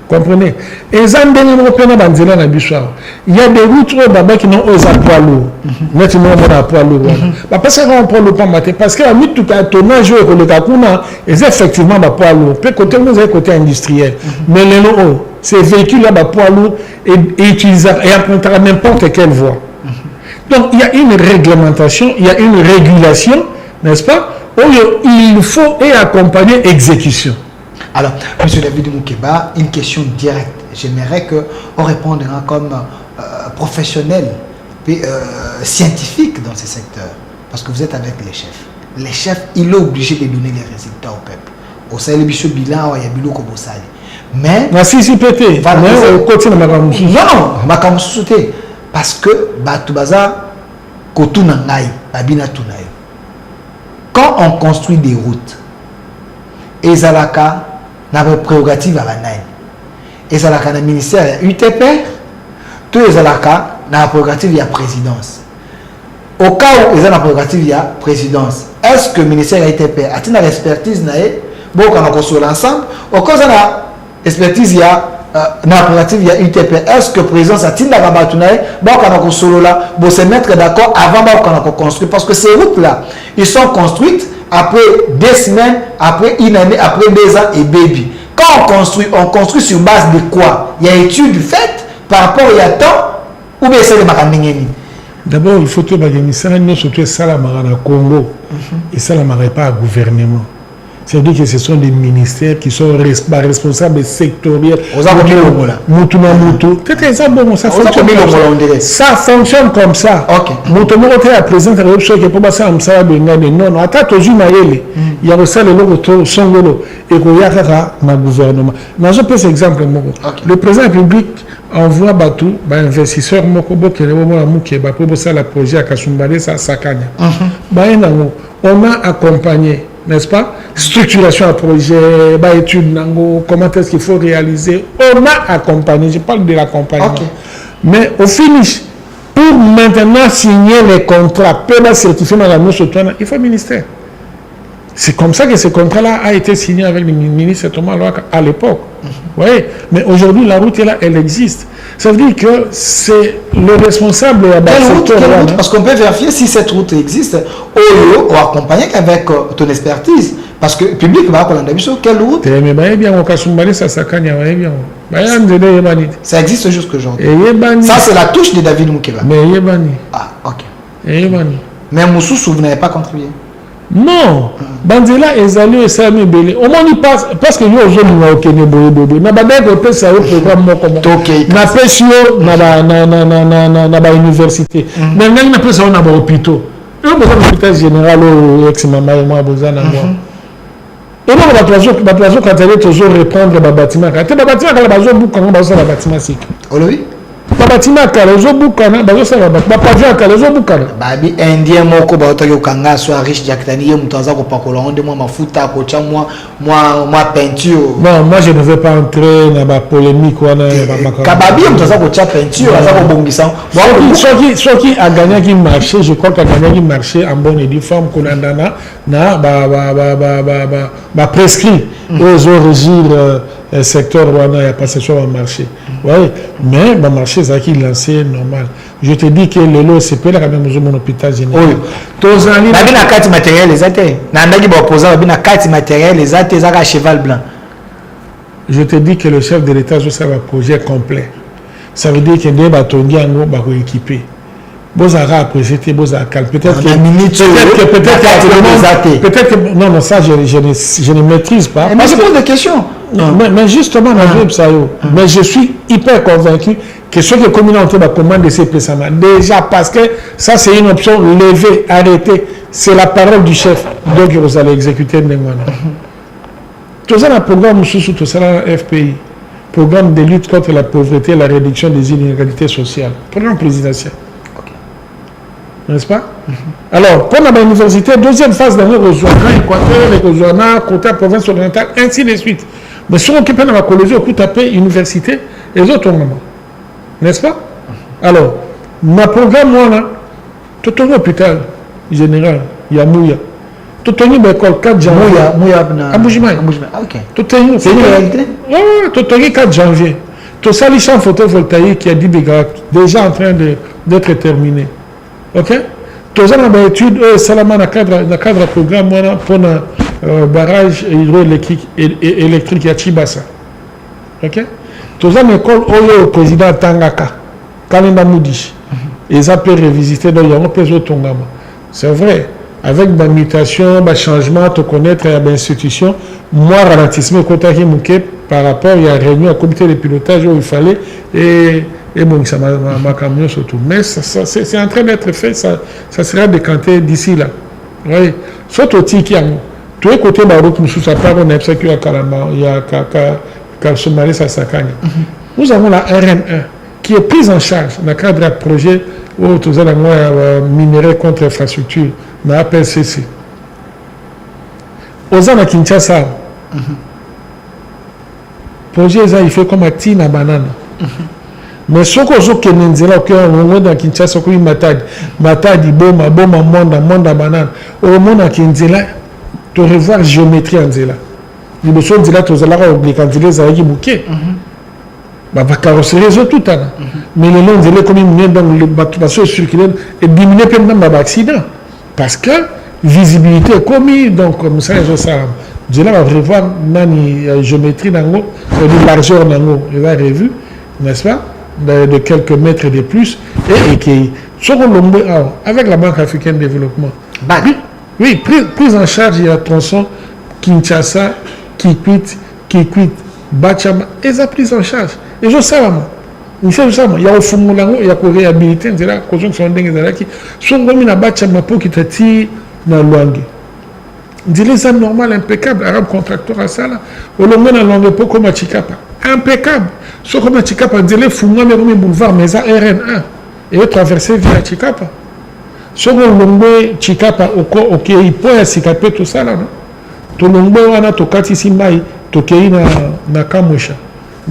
Comprenez? Et ça, il y a des routes qui n'ont pas poids lourd. Maintenant, on a poids lourd. Parce qu'on prend le pas matin. Parce que la mythe, tout le tonnage, c'est effectivement un poids lourd. Puis, côté industriel. Mais ces véhicules-là, poids lourd et utilisables et empruntent à n'importe quelle voie. Donc, il y a une réglementation, il y a une régulation, n'est-ce pas? Il faut et accompagner exécution. Alors, M. David Moukeba, une question directe. J'aimerais qu'on réponde comme professionnel, scientifique dans ce secteur. Parce que vous êtes avec les chefs. Les chefs, il est obligé de donner les résultats au peuple. Au Sahel, il y a bilan, il y a bilan comme au Sahel. Mais... si pété. Non, parce que Batoubaza, Kotunangaï, Babina Tunaï. Quand on construit des routes, Ezalaka n'a pas prérogative à la naine. Ezalaka n'a ministère UTP, tout Ezalaka n'a pas prérogative à la présidence. Au cas où Ezalaka n'a pas prérogative à la présidence, est-ce que le ministère UTP a-t-il une expertise bon, quand on construit l'ensemble, au cas où il y a expertise il y a prérogative à la UTP, est-ce que la présidence a-t-il une bon, quand on construit là, bon, se mettre d'accord avant qu'on construit, parce que ces routes-là, ils sont construites après 2 semaines, après 1 année, après 2 ans et baby. Quand on construit sur base de quoi? Il y a étude faite par rapport à temps ou bien c'est le Makandingeni. D'abord, il faut que nous surtout ça la Congo et ça la pas au gouvernement. C'est-à-dire que ce sont des ministères qui sont responsables sectoriels. Ça fonctionne comme ça. Il y a aussi le gouvernement. Le président de la République envoie un investisseur projet à Kasumbalé, on a accompagné, n'est-ce pas? Structuration à projet, étude, comment est-ce qu'il faut réaliser. On a accompagné, je parle de l'accompagnement. Mais au finish, pour maintenant signer les contrats, pour certifier il faut le ministère. C'est comme ça que ce contrat-là a été signé avec le ministre Thomas Loaka à l'époque. Oui, mais aujourd'hui, la route est là, elle existe. Ça veut dire que c'est le responsable de quelle route, parce qu'on peut vérifier si cette route existe ou accompagner avec ton expertise. Parce que le public va avoir quelle route. Ça existe jusqu'aujourd'hui. Ça, c'est la touche de David Moukeba. Ah, ok. Mais Moussou, vous n'avez pas contribué. Non, Banzela est allé au Sami Belé. Au moins, il passe parce que nous aujourd'hui au Kenya Bobo. Na baba ko pesa au programme moko. Na pesa na université. Mais na pesa na ba hôpital. Et on a l'hôpital général au ex mama et moi bozana moi. Et on va quand elle toujours répondre ba bâtiment. Quand ba bâtiment quand ba zo bouka on ba zo ba bâtiment sik. Oui. babatima kala ezobukana bazosala bapavia kala ezobukana babi indien moko baotaki okanga so riche jactani ye mutu aza kopakola onde mwa mafuta akotia mwa peinture. Non, moi je ne veux pas entrer dans la polémique wana kababi ye mutu aza kotia peinture aza kobongisa soki aganyaki marché, je crois qu'aganyaki marché en bonne et due forme kolandana na prescrit aux régir secteur wana ya passation au marché. Oui, mais le marché ça qui lancé normal. Je te dis que le lot c'est pas là quand même mon hôpital général. Oui. Tozali na bina carte matériel les athées. Na ndaki ba opposant bina carte matériel les athées za cheval blanc. Je te dis que le chef de l'État a un projet complet. Ça veut dire que des bâtons va équiper. Bozara apprécié, Bozara calme. Peut-être que non, ça je ne maîtrise pas. Mais je pose des questions. Mais justement, mais je suis hyper convaincu que ce que la communauté va commander ces PSAMA, déjà parce que ça c'est une option levée, arrêtée, c'est la parole du chef, donc vous allez exécuter le tout ça, le programme sous tout ça, FPI, programme de lutte contre la pauvreté et la réduction des inégalités sociales, programme présidentiel. N'est-ce pas? Alors, pour l'université, deuxième phase dans le Rozoana, Équateur, le Rozoana, côté province orientale, ainsi de suite. Mais si on occupe dans la collège, on peut université et les autres moments. N'est-ce pas? Alors, ma programme, moi, tout un hôpital général, il y a Mouya. Tout un école 4 janvier. Mouya, à Boujimaï. Ok. Tout un c'est une réalité? Oui, tout un 4 janvier. Tout ça, les champs photovoltaïques qui a 10 mégas, déjà en train d'être terminé. Ok? Tout ça, on a étude, Salama, dans le cadre programme pour un barrage hydroélectrique à Chibasa. Ok? Tout ça, l'école, au président Tangaka, Kalenda Moudi, et ça peut revisiter dans le pays Tongama. C'est vrai, avec la mutation, le changement, te connaître l'institution, moi, ralentissement, par rapport à la réunion au comité de pilotage où il fallait, et bon, ça m'a camion surtout. Mais c'est en train d'être fait, ça sera décanté d'ici là. Oui. Surtout Tiki, tous les côtés Barouk, nous sommes pas, on a observé il y a Kalsomari Sassakani. Nous avons la RN1 qui est prise en charge dans le cadre d'un projet où nous avons minéré contre l'infrastructure, dans la PCC. Aux ans à Kinshasa, le projet il fait comme un tina banane. Mais ce que je veux dire, Kinshasa, c'est matadi, boma, monda, banane. Au monde à Kinshasa, tu revois géométrie en Zela. Il me semble que tu as obligé à aller bouquet. Bah, carrosserie, tout à l'heure. Mais le long de comme il dans le bateau circulaire et diminuer pendant l'accident. Parce que visibilité est commise, donc comme ça, je vais revoir la géométrie dans l'eau, la largeur dans l'eau, il va revu, n'est-ce pas? De quelques mètres de plus et qui sont avec la Banque africaine de développement. Oui, prise en charge, il y a tronçon Kinshasa, Kikwit, Bachama, et ça prise en charge. Et je sais, il y a au fond il y a pour réhabiliter, il y a des gens qui sont comme une Bachama pour qui t'attire dans le langue. Les âmes normales, impeccables, arabes contracteurs à ça, là, au long de la langue, pas comme à Chikapa. Impeccable. Ce comme à Chikapa, on dirait Foumoua, mais comme boulevard, mais à RN1. Et traverser via Chikapa. Ce qu'on a Chikapa, ok, il peut escaper tout ça là, non? Tout le monde a tout cas ici, mais tout qui na Kamoucha.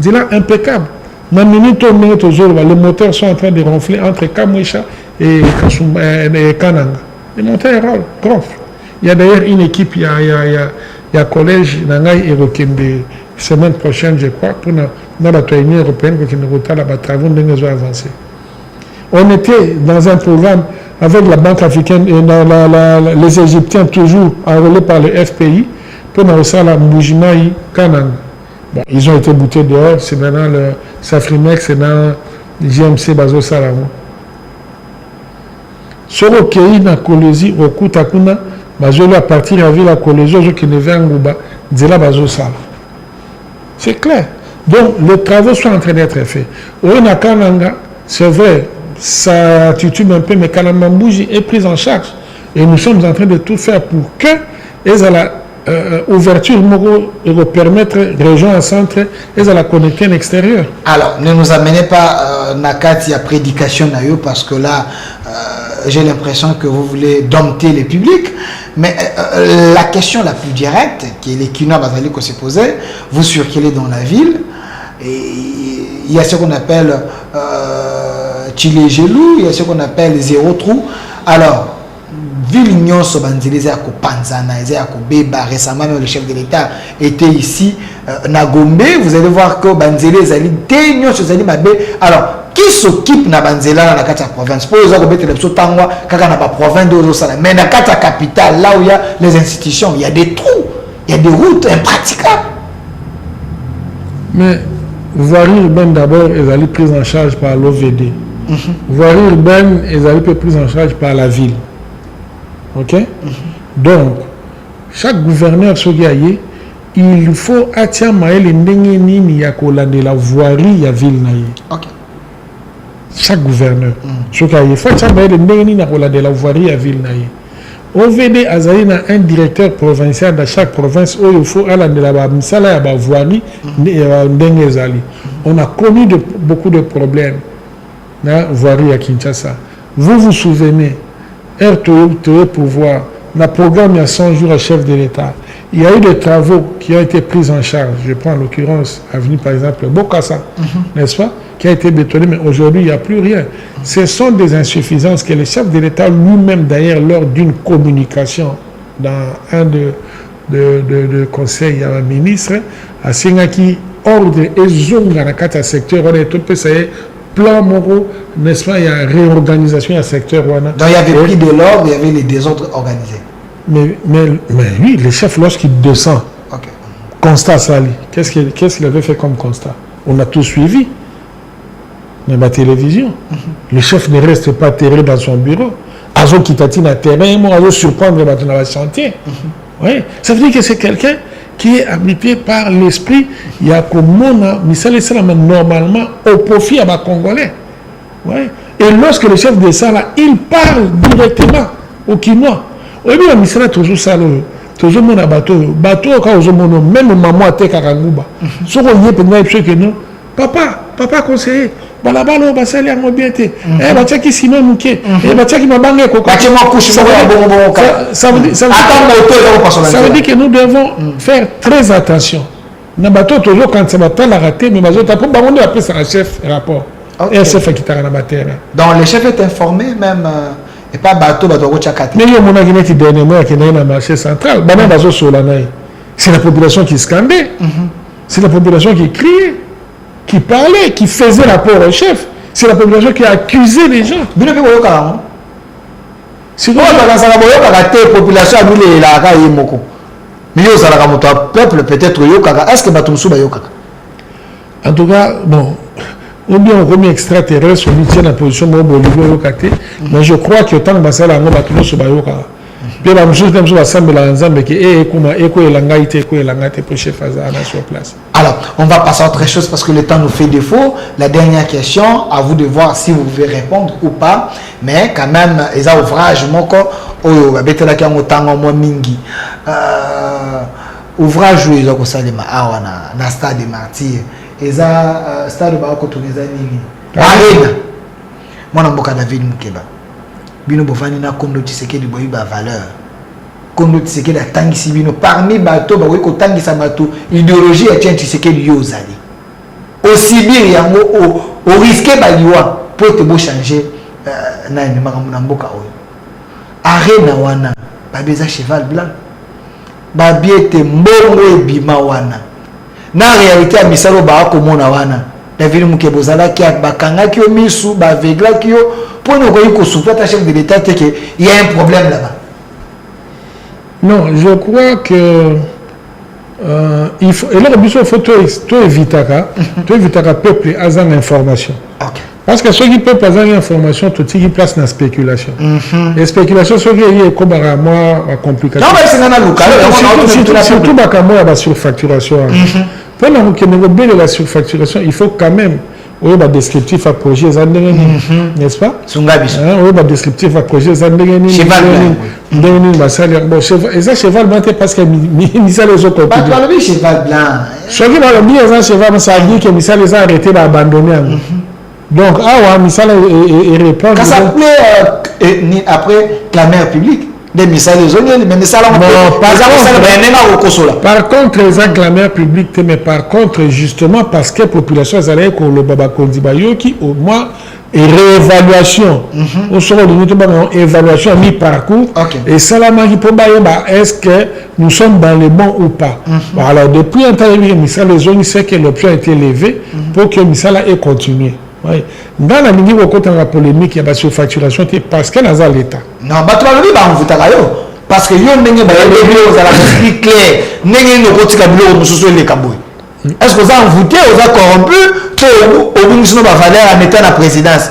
On là impeccable. Ma minute, les moteurs sont en train de ronfler entre Kamoucha et Kananga. Les moteurs ronflent. Il y a d'ailleurs une équipe, il y a collège, Nangaï et Rokembe, semaine prochaine, je crois, pour dans la Union européenne, qui nous retard là-bas, travaux de avancés. On était dans un programme avec la Banque africaine et les Égyptiens, toujours enrôlés par le FPI, pour nous faire la Moujimaï Kanang. Bon, ils ont été boutés dehors, c'est maintenant le Safrimex, c'est dans le GMC Bazo Salamo. Sur le pays, dans la Colosie, au Koutakuna, Bazo à partir de la ville à Colosie, qui ne vient pas, Zela Bazo Sala. C'est clair. Donc, les travaux sont en train d'être faits. Au Nakananga, c'est vrai, ça titube un peu, mais Kanamambouji est prise en charge. Et nous sommes en train de tout faire pour que les ouverture et permettre région à centre et à la connecter à l'extérieur. Alors, ne nous amenez pas Nakati à prédication parce que là, j'ai l'impression que vous voulez dompter les publics. Mais la question la plus directe, qui est les Kina Bazali qu'on s'est posé, vous circulez dans la ville, et il y a ce qu'on appelle Chile Gelou, il y a ce qu'on appelle zéro trou. Alors, ville nyonso banzeli za ko panzana za ko beba. Récemment même le chef de l'État était ici na Gombe. Vous allez voir que banzeli zali te nyonso zali mabe. Alors qui s'occupe na banzela na kata province pour les ko betela biso tangwa kaka na ba province de sala, mais na kata capitale là où il y a les institutions, il y a des trous, il y a des routes impraticables. Mais voirie urbaine d'abord est allée prise en charge par l'OVD. Voirie urbaine est allée prise en charge par la ville. Ok? Donc, chaque gouverneur Sogaye, il faut attirer les ndengeni de la voirie à ville. Ok. Chaque gouverneur Sogaye, il faut attirer les ndengeni de la voirie à ville. OVD Azalina, un directeur provincial de chaque province où il faut aller de la misala à voirie ndengezali. On a connu beaucoup de problèmes dans la voirie à Kinshasa. Vous vous souvenez? RTE pouvoir, le programme il y a 100 jours à chef de l'État. Il y a eu des travaux qui ont été pris en charge. Je prends en l'occurrence avenue par exemple Bokassa, n'est-ce pas, qui a été bétonné, mais aujourd'hui il n'y a plus rien. Ce sont des insuffisances que le chef de l'État lui-même d'ailleurs lors d'une communication dans un de conseils à un ministre, à Singaki, ordre et zone dans le secteur, on est tout peu plan moraux, n'est-ce pas, il y a réorganisation du secteur. Donc il y avait pris de l'ordre, il y avait les désordres organisés. Mais oui, le chef, lorsqu'il descend, constat Sali, qu'est-ce qu'il avait fait comme constat? On a tout suivi dans la télévision. Le chef ne reste pas terré dans son bureau. Azo Kitatine à terrain, Azo surprendre dans le chantier. Oui. Ça veut dire que c'est quelqu'un qui est habité par l'esprit, il y a comme normalement au profit à ma Congolais. Ouais. Et lorsque le chef de ça, là, il parle directement au Kinois. Oui, mais il toujours ça, toujours mon bateau, même maman a été Karangouba. Ce qu'on y est pendant que nous, papa conseiller, là-bas, on va salir à mobilité. Eh, bah, tiens, qui sinon, nous qui, eh, bah, tiens, qui m'a bangé, quoi. Ça veut dire que nous devons faire très attention. Dans le bateau, toujours, quand ça va pas la rater, mais on doit appeler ça un chef rapport. Et un chef qui t'a raté. Donc, le chef est informé, même, et pas bateau, mais il y a mon agent qui dernièrement qui est dans le marché central. C'est la population qui scandait. C'est la population qui criait, qui parlait, qui faisait rapport au chef. C'est la population qui a accusé les gens. Si vous avez la population, mais peuple peut-être est-ce que Batumsou Bayokaka? En tout cas, bon, ou bien on remet extraterrestre, on tient la position de Bolivie, mais je crois que tant que Bassala a Batumsou Bayokaka. Puis la même chose, même chose, ensemble, qui est pour chef sur place. Alors, on va passer à autre chose parce que le temps nous fait défaut. La dernière question, à vous de voir si vous pouvez répondre ou pas. Mais quand même, les ouvrages, ouvrage où ils ont ça na stade de martyr. Et ça, stade de Arena. Moi, je suis David Mukeba. Bino bofani na Kondo Tshisekedi boyi ba valeur. Kondo Tshisekedi atangisi bino parmi bato ba ko tangisa bato idéologie ya Tshisekedi yo zali. Aussi bien yango au risquer ba liwa pour te bo changer na ni makambo na mboka oyo. Arena wana ba beza cheval blanc. Ba biete mbongo ebima wana. Na réalité ya misalo ba ko mona wana. David Mukeba zala ki bakanga ki o misu ba vegla ki yo. Pour nous souffler à chef de l'État, il y a un problème là-bas. Non, je crois que il faut. Et là, il faut tout éviter le peuple à l'information. Parce que ceux qui peuvent pas avoir l'information, tout ce qui place dans la spéculation. Les spéculations, ceux qui ont comme moi, la complication. Non, mais c'est dans le local. Surtout la surfacturation. Pour la surfacturation, il faut quand même Oui, descriptif à projet, n'est-ce pas? Oui, descriptif à projet, cheval blanc. Et ça, cheval blanc, parce que Missal les autres. Cheval blanc. Choqué dans le bien, cheval, ça veut dire que Missal les a arrêtés d'abandonner. Donc, Missal répond. Quand ça plaît, après la mère publique. Par contre, les clameurs publics, mais par contre, justement, parce que la population allaient pour le Baba Kondibayo qui, au moins, et réévaluation. Au sort de évaluation mi-parcours. Et ça, est-ce que nous sommes dans les bons ou pas? Alors, depuis un temps, les zones, c'est que l'option a été levée pour que Missala ait continué. Oui. Dans la ligne où on a polémique, il y a la surfacturation, parce qu'elle a l'État. Non, parce que vous avez l'esprit clair, vous est-ce que vous avez voté, vous avez corrompu, pour vous valeur en étant la présidence?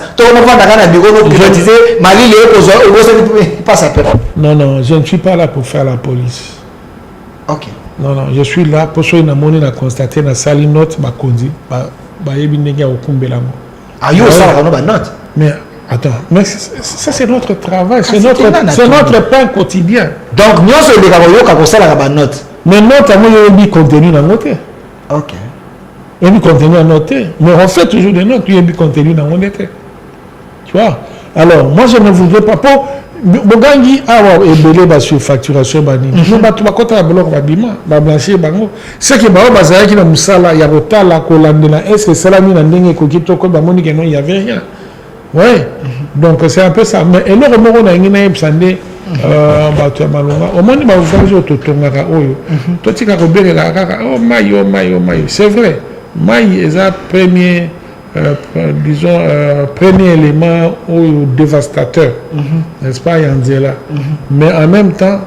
Non, je ne suis pas là pour faire la police. Ok. Non, je suis là pour constater dans la salle note, mais attends, mais ça c'est notre travail, c'est notre pain quotidien. Donc nous sommes les gars qui note. Mais note à moi il y a contenu dans noter. Ok. Il y a contenu à noter, mais on fait toujours des notes, il y a contenu dans mon été. Tu vois? Alors moi je ne voudrais pas pour Bogangi avoir ébélé la surfacturation bani. Nous battu pas contre la bloc babima, ba blanchir bango. C'est que ba bazara qui na musala ya rotala kolandela. Est-ce que cela mis na ndenge ko kitoko ba moni que non il y avait rien. Ouais. Donc c'est un peu ça. Mais énormément on a ngina yebsande ba tu malonga. Au moins ba vous faire to tongaka oyo. To tika ko belela kaka oh mayo. C'est vrai. Maï est un premier premier élément dévastateur, n'est-ce pas, Yanzela? Mais en même temps,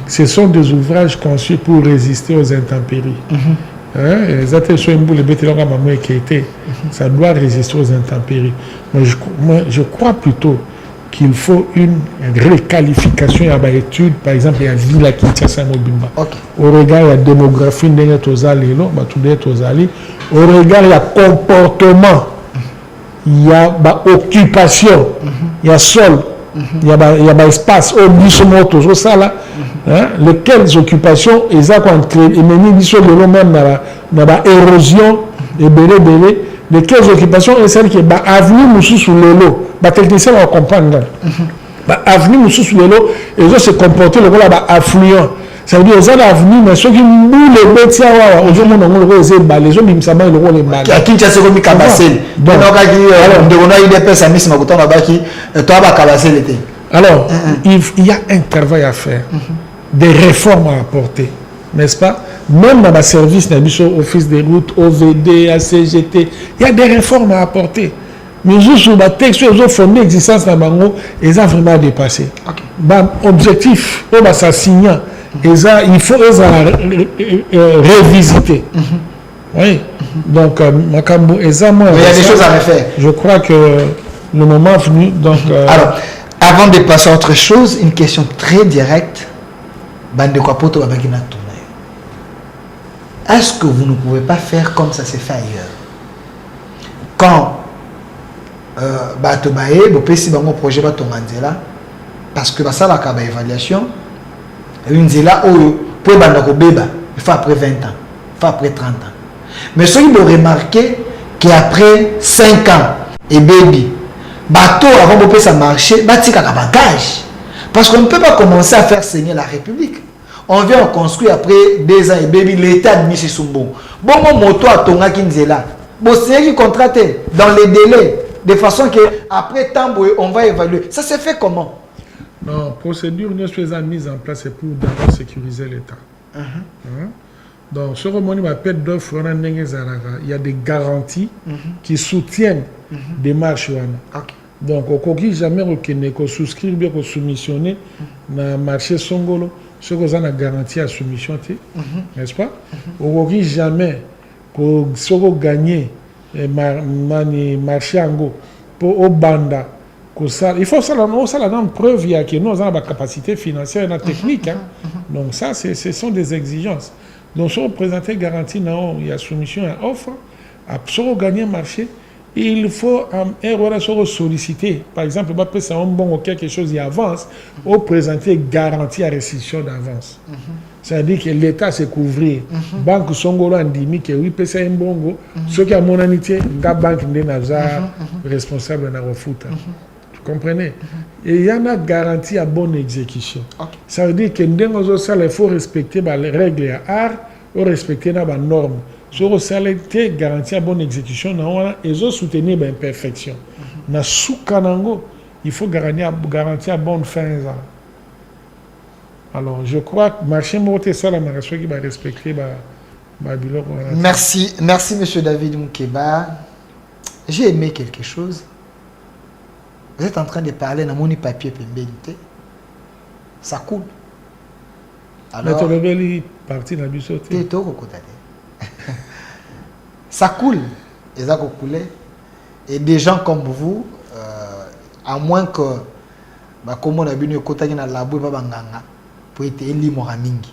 ce sont des ouvrages conçus pour résister aux intempéries. Ça doit résister aux intempéries. Moi, je crois plutôt qu'il faut une réqualification à l'étude, par exemple, il y a Villa Kinshasa Mobimba. Au regard de la démographie, au regard de la comportement, il y a occupation, il y a sol, il y a espace, au bisomoto, au sala, lesquelles occupations, et ça, quand il y a même dans l'érosion, et belé, lesquelles occupations, et celles qui sont avenue sous le lot. Les techniciens vont comprendre. Avenue sous le lot, et ils se comporter le rôle affluent. Ça veut dire qu'ils ont l'avenue, mais ceux qui nous les bêtises, ils ont le rôle des balles, les hommes, ils ont le rôle des balles. Qui tient ce comme Kabassel. Alors, il y a un travail à faire, des réformes à apporter, n'est-ce pas? Même dans le service, office des routes, OVD, ACGT, il y a des réformes à apporter. Mais sur le texte, ils ont fondé l'existence de Bango, ils ont vraiment dépassé. Objectif, ça signe, il faut révisiter. Oui. Donc, Makambo, il y a des choses à refaire. Je crois que le moment est venu. Donc, alors, avant de passer à autre chose, une question très directe. Est-ce que vous ne pouvez pas faire comme ça s'est fait ailleurs? Quand projet parce que ça la évaluation une zela pour il faut après 20 ans, il faut après 30 ans. Mais ceux qui vont remarquer qu'après 5 ans et baby bateau avant de ça marcher batika bagage parce qu'on ne peut pas commencer à faire saigner la République. On vient construire après 2 ans et baby l'état de Michel Sumbo. Bon moto à Tonga Kinzela. Bon c'est qui contraté dans les délais de façon que après temps on va évaluer. Ça s'est fait comment? Non, procédure nous faisons mise en place pour d'abord sécuriser l'État. Donc, ce que m'appelle d'offres, il y a des garanties qui soutiennent des marches. Donc, on ne jamais souscrire, bien soumissionner dans le marché Songolo, ce que vous avez garantie à soumission, n'est-ce pas? On ne jamais gagner le marché Ango pour au Banda. Il faut ça la preuve qu'il y a que nous avons la capacité financière et la technique. Donc ça, ce sont des exigences. Donc, si on présente garantie, il y a soumission à offre, pour gagner un marché, il faut un relation sollicité. Par exemple, c'est un bon ou quelque chose qui avance, ou présenter garantie à restitution d'avance. C'est-à-dire que l'État s'est couvrir. Banque Songolo a dit que oui, c'est un bon. Ce qui a mon amitié, la banque n'est pas responsable de la foot. Vous comprenez? Et il y en a garantie à bonne exécution. Ça veut dire que il faut respecter les règles à art ou respecter les normes. Sur le salaire, garantie à bonne exécution, et soutenir l'imperfection. Dans sous-kanango, il faut garantir à bonne fin. Alors, je crois que le marché monté ça, la marché qui va respecter Merci, monsieur David Moukeba. J'ai aimé quelque chose. Vous êtes en train de parler dans mon papier pembélité. Ça coule. Alors, parti dans le ça coule. Et ça coule. Et des gens comme vous, à moins que, comme on a vu, nous avons dans la boue, pour être élu Moramingi.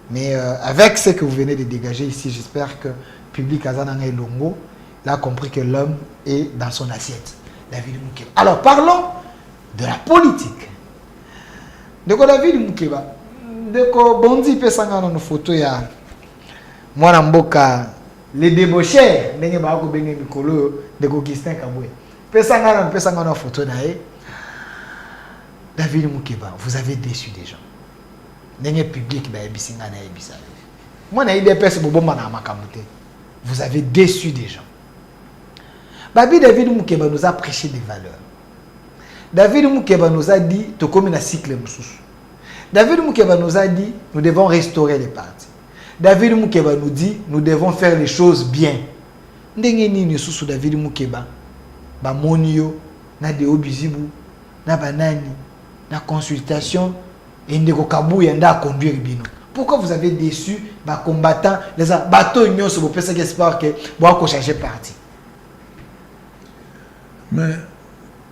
Mais avec ce que vous venez de dégager ici, j'espère que le public Azananga et Longo a compris que l'homme est dans son assiette. David Moukeba. Alors parlons de la politique. De David Moukeba. De Bondi Pesanga dans nos photos, il y a moi Mboka, les débauchés, les Bako Bengé Mikolo, de Augustin Kaboué. Pesanga dans nos photos. David Moukeba, vous avez déçu des gens. N'est public moi vous avez déçu des gens. David Moukeba nous a prêché des valeurs. David Moukeba nous a dit to comme un cycle moussous. David Moukeba nous a dit nous devons restaurer les partis. David Moukeba nous dit nous devons faire les choses bien. Ndenge nini sous David Moukeba ba monio na de obizibu na banani na consultation. Pourquoi vous avez déçu les combattants, les bateaux unions sur vos personnes qui espèrent que vous changer parti? Mais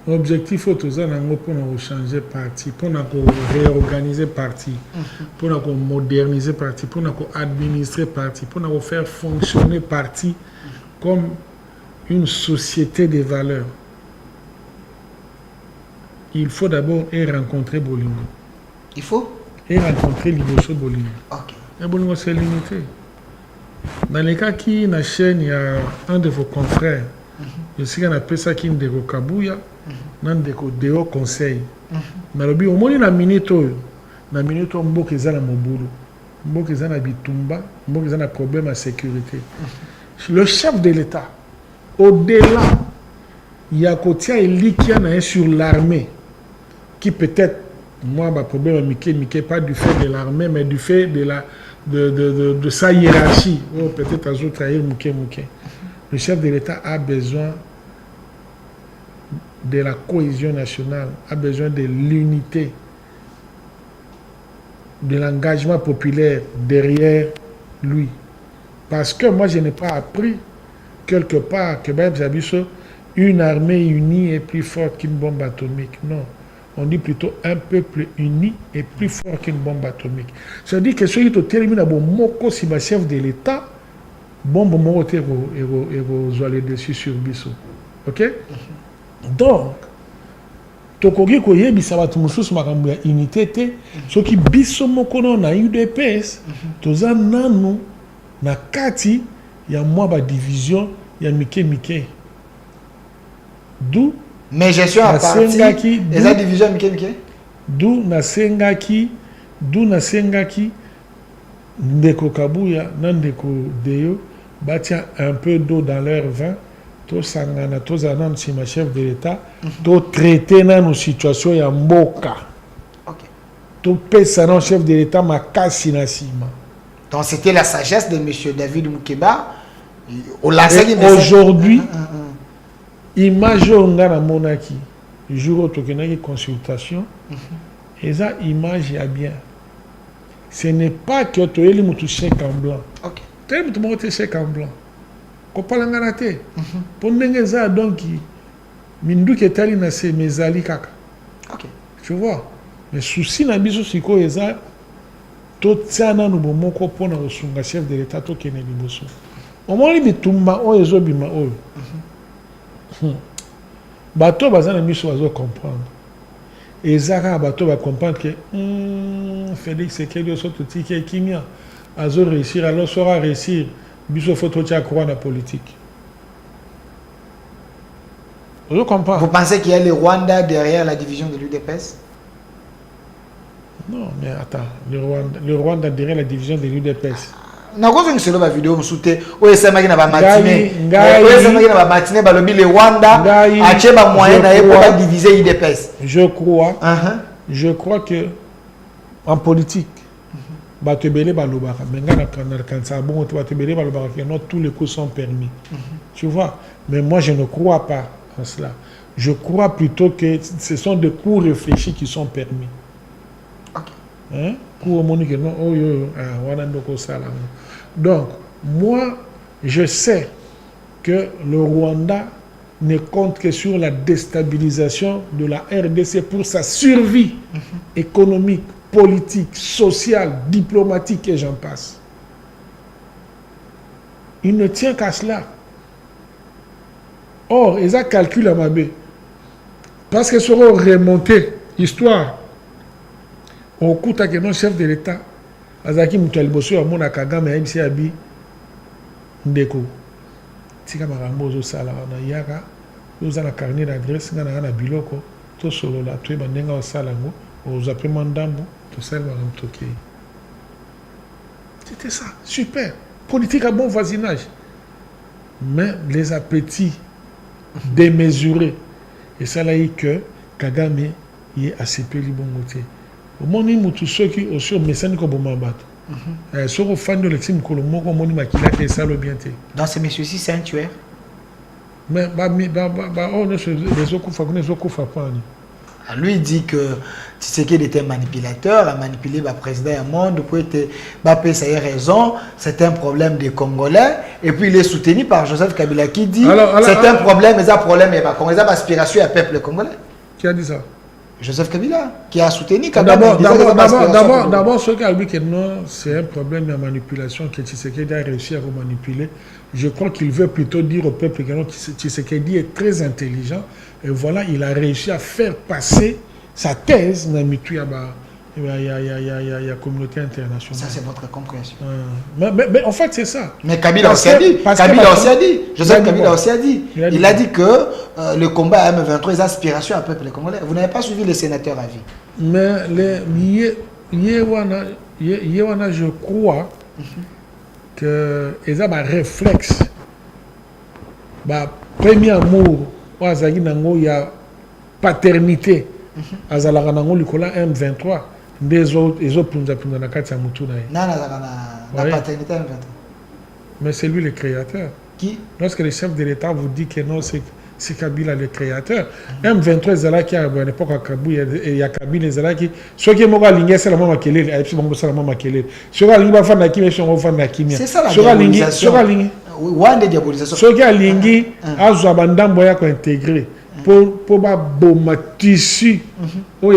l'objectif est pour changer parti, pour réorganiser parti, pour moderniser parti, pour administrer parti, pour faire fonctionner parti comme une société de valeurs. Il faut d'abord rencontrer Bolingo. Il faut rencontrer Liboso Bolingo. Ok. Et Bolingo, c'est limité. Dans les cas qui na chaîne, il y a un de vos confrères. Je sais qu'on appelle ça qui est de Kabouya, de haut conseil. Mais au moins, il y a une minute, Mboka est dans Mobulu, Mboka est dans Bitumba, Mboka est dans problème de sécurité. Le chef de l'État, au-delà, il y a Kotia et Likia sur l'armée, qui peut-être moi, ma problème, Mickey, pas du fait de l'armée, mais du fait de sa hiérarchie. Oh, peut-être à autres trahir Mickey. Le chef de l'État a besoin de la cohésion nationale, a besoin de l'unité, de l'engagement populaire derrière lui. Parce que moi, je n'ai pas appris quelque part que une armée unie est plus forte qu'une bombe atomique. Non. On dit plutôt un peuple uni est plus fort qu'une bombe atomique. C'est-à-dire que ceux qui terminent à Moko, si ma chef de l'État, bombe Moko et vous allez dessus sur Bissot. Ok? Donc, Tokogi Koye, Bissabat Moussous, Makambuya, unité, ceux qui Bissot Moko na UDPS, Toza Nanou, na Kati, il y a moi, ma division, il y a Mickey. D'où mais je suis à partir de la division Mickey. D'où Nasengaki, Ndeko Kabuya, Nandeko Deyo, bâtir un peu d'eau dans leur vin, tout sangana, tout zanan, si ma chef de l'État, tout traiter dans nos situations ya mboka. Tout pèse dans chef de l'État, ma casse nasima. Donc c'était la sagesse de M. David Moukeba. Aujourd'hui, image on a la monarchie, jour où tu as une consultation, et ça image est bien. Ce n'est pas que tu as un chèque en blanc. Tu as un chèque en blanc. Tu as un chèque en blanc. Tu as donc mindu qui est allé dans ces mezali kaka. Tu vois. Mais souci na biso siko eza Tout ça, nous avons beaucoup pour nous chef de l'État qui est liboso. Au moins, il y a tout le monde. Bateau, nous devons comprendre. Et Zara, Bateau va comprendre que Félix, c'est quelque chose qui est qui a réussir, alors saura réussir. Il faut croire dans la politique. Je comprends. Vous pensez qu'il y a le Rwanda derrière la division de l'UDPS? Non, mais attends. Le Rwanda derrière la division de l'UDPS. Na ko ngise lo ba vidéo msute oye sema kina ba matinée oye sema kina ba matinée ba lobi le Rwanda ache ba moyen na pour ba diviser UDPS. Je crois que en politique ba te belé ba lobaka menga na quand ça bon ba te belé ba lobaka que non tous les coups sont permis. Tu vois, mais moi je ne crois pas en cela. Je crois plutôt que ce sont des coups réfléchis qui sont permis. Hein? Donc, moi, je sais que le Rwanda ne compte que sur la déstabilisation de la RDC pour sa survie économique, politique, sociale, diplomatique et j'en passe. Il ne tient qu'à cela. Or, ils ont calculé à Mabé. Parce qu'ils seront remontés, histoire. Au coup, tu as un chef de l'État, Azaki Moutalbosso, à mon Akagam et MC Abi Ndeko. Tika Marambozo Sala, on a Yaka, nous avons un carnet d'adresse, nous avons un biloko, tout solo là, tout le monde a Salango, aux appels Mandambo, tout ça, nous avons toqué. C'était ça, super. Politique à bon voisinage. Mais les appétits démesurés, et ça là, que Kagame est assez peu libre. Au monde où tous ceux qui ont sur message comme Mambato, sur au fan de l'extrême Colombo, comme on dit Makila qui est ça le bien. Dans ces messieurs-ci, c'est un tueur. Mais on est les autres pas. Lui dit que Tshisekedi était manipulateur, a manipulé le président du monde, pour être Bappé, ça y a raison, c'est un problème des Congolais, et puis il est soutenu par Joseph Kabila qui dit c'est un problème, mais un problème, et pas une aspiration à peuple congolais. Qui a dit ça? Joseph Kabila, qui a soutenu Kabila. D'abord, ce qui a dit que non, c'est un problème de manipulation que Tshisekedi a réussi à manipuler. Je crois qu'il veut plutôt dire au peuple que non, Tshisekedi est très intelligent. Et voilà, il a réussi à faire passer sa thèse dans la communauté internationale. Ça, c'est votre compréhension. Mais en fait, c'est ça. Mais Kabila aussi a dit. Joseph Kabila aussi a dit. Il a dit que le combat à M23 est aspiration à peuple congolais. Vous n'avez pas suivi les sénateurs à vie. Mais je crois qu'ils ont un réflexe. Premier amour, il y a paternité. Azalaka nango likola M23 des autres na kati ya mutu na ye. La paternité M23. Mais c'est lui le créateur. Qui? Lorsque le chef de l'État vous dit que non, c'est Kabila le créateur. M23 zalaki à l'époque à Kabou, il y a Kabila zalaki. Ceux qui m'ont aligné c'est la même makelele, et puis bon c'est la même makelele. Ceux qui aligné fa na kimi, ceux qui fa na kimi. C'est ça la diabolisation. Wande diabolisation. Ceux qui aligné azwa bandambo ya ko intégrer. Pour ma tissu, il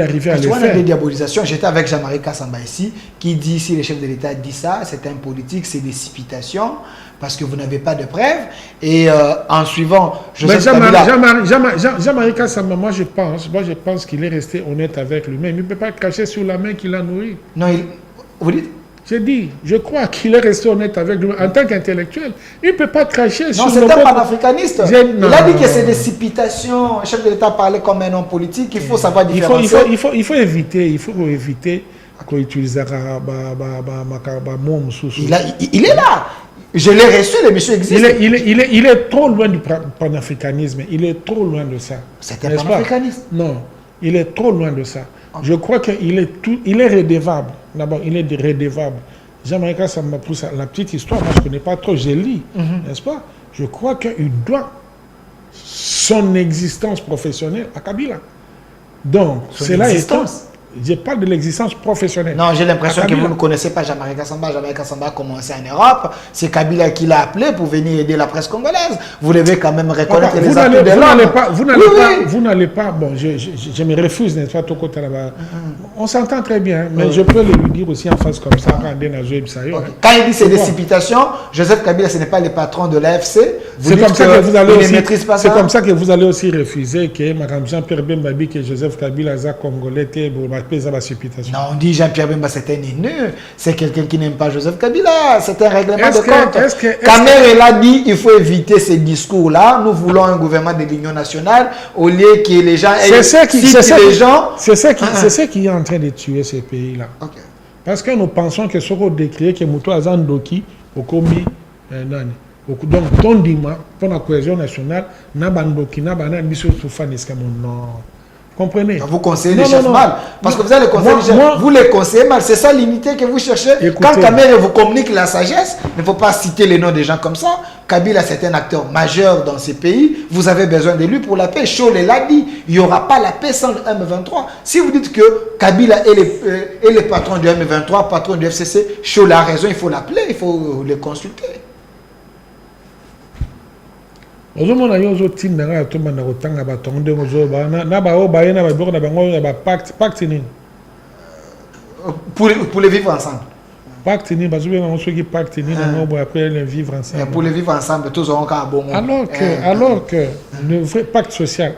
arrivait à le faire. Des diabolisations. J'étais avec Jean-Marie Kassamba ici, qui dit, si le chef de l'État dit ça, c'est un politique, c'est des citations, parce que vous n'avez pas de preuves. Et en suivant Jean-Marie Kassamba, moi je pense qu'il est resté honnête avec lui-même. Il ne peut pas cracher sur la main qu'il a nourrie. Non, vous dites? J'ai dit, je crois qu'il est resté honnête avec lui en tant qu'intellectuel. Il ne peut pas cracher sur le... Non, c'est un panafricaniste. Il a dit que c'est des citations. Le chef de l'État parlait comme un homme politique. Il faut savoir différencier. Il faut éviter qu'on utilise il est là. Je l'ai reçu, l'émission existe. Il est trop loin du panafricanisme. Il est trop loin de ça. C'est un panafricaniste. Non, il est trop loin de ça. Je crois qu'il est redevable. D'abord, il est redevable. Jean-Marie Kassamba pousse la petite histoire, moi je ne connais pas trop, je lis, n'est-ce pas? Je crois qu'il doit son existence professionnelle à Kabila. Donc, c'est là. Je parle de l'existence professionnelle. Non, j'ai l'impression que vous ne connaissez pas Jean-Marie Kassamba. Jean-Marie Kassamba a commencé en Europe. C'est Kabila qui l'a appelé pour venir aider la presse congolaise. Vous devez quand même reconnaître les atouts de l'homme. Vous n'allez pas, bon, je me refuse, n'est-ce pas, tout côté là-bas. On s'entend très bien, mais je peux le lui dire aussi en face comme ça, quand il dit ses précipitations, Joseph Kabila, ce n'est pas le patron de l'AFC. C'est comme ça que vous allez aussi, c'est comme ça que vous allez aussi refuser que Mme Jean-Pierre Bemba dit que Joseph Kabila est congolais. Non, on dit Jean-Pierre Bemba c'est un innu, c'est quelqu'un qui n'aime pas Joseph Kabila, c'est un règlement de compte. Kamer a dit il faut éviter ces discours-là, nous voulons un gouvernement de l'Union nationale au lieu que les gens... C'est ce qui est en train de tuer ces pays-là. Okay. Parce que nous pensons que ce qu'on décrit, que Moutou Azandoki, au commis, donc, ton dima, pour la cohésion nationale, Nabandoki, Nabanan, Bissou Soufan, non. Comprenez? Vous conseillez les chefs mal. Parce que vous allez conseiller les chefs. Vous les conseillez mal. C'est ça l'unité que vous cherchez. Écoutez, quand Kamer vous communique la sagesse, il ne faut pas citer les noms des gens comme ça. Kabila, c'est un acteur majeur dans ces pays. Vous avez besoin de lui pour la paix. Cholet l'a dit. Il n'y aura pas la paix sans le M23. Si vous dites que Kabila est le patron du M23, patron du FCC, Cholet a raison. Il faut l'appeler. Il faut le consulter. Ozomona yozo tindanga ya tomba na kotanga ba tonde ozo ba na ba o ba yena ba boko na bango na ba pacte ni pour les vivre ensemble. Pacte ni ba zobe na soki pacte ni na ngo après les vivre ensemble. Pour les vivre ensemble tous auront ka bon. Alors que le vrai pacte social,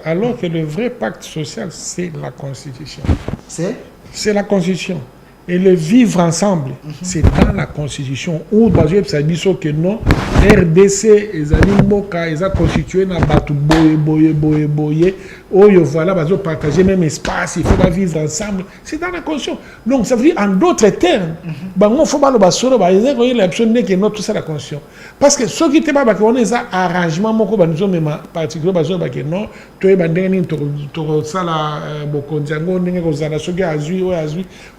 c'est la constitution. C'est la constitution. Et le vivre ensemble, c'est dans la constitution où ça dit que non, RDC, ils ont constitué dans batu boye, voilà, ils ont partagé même espace, il faut pas vivre ensemble. C'est dans la constitution. Donc ça veut dire en d'autres termes, il faut pas le basoro, ils ont tout ça la constitution. Parce que ceux qui étaient pas on a un arrangement, nous sommes particulièrement non, tu es bandé ça la bokondiango,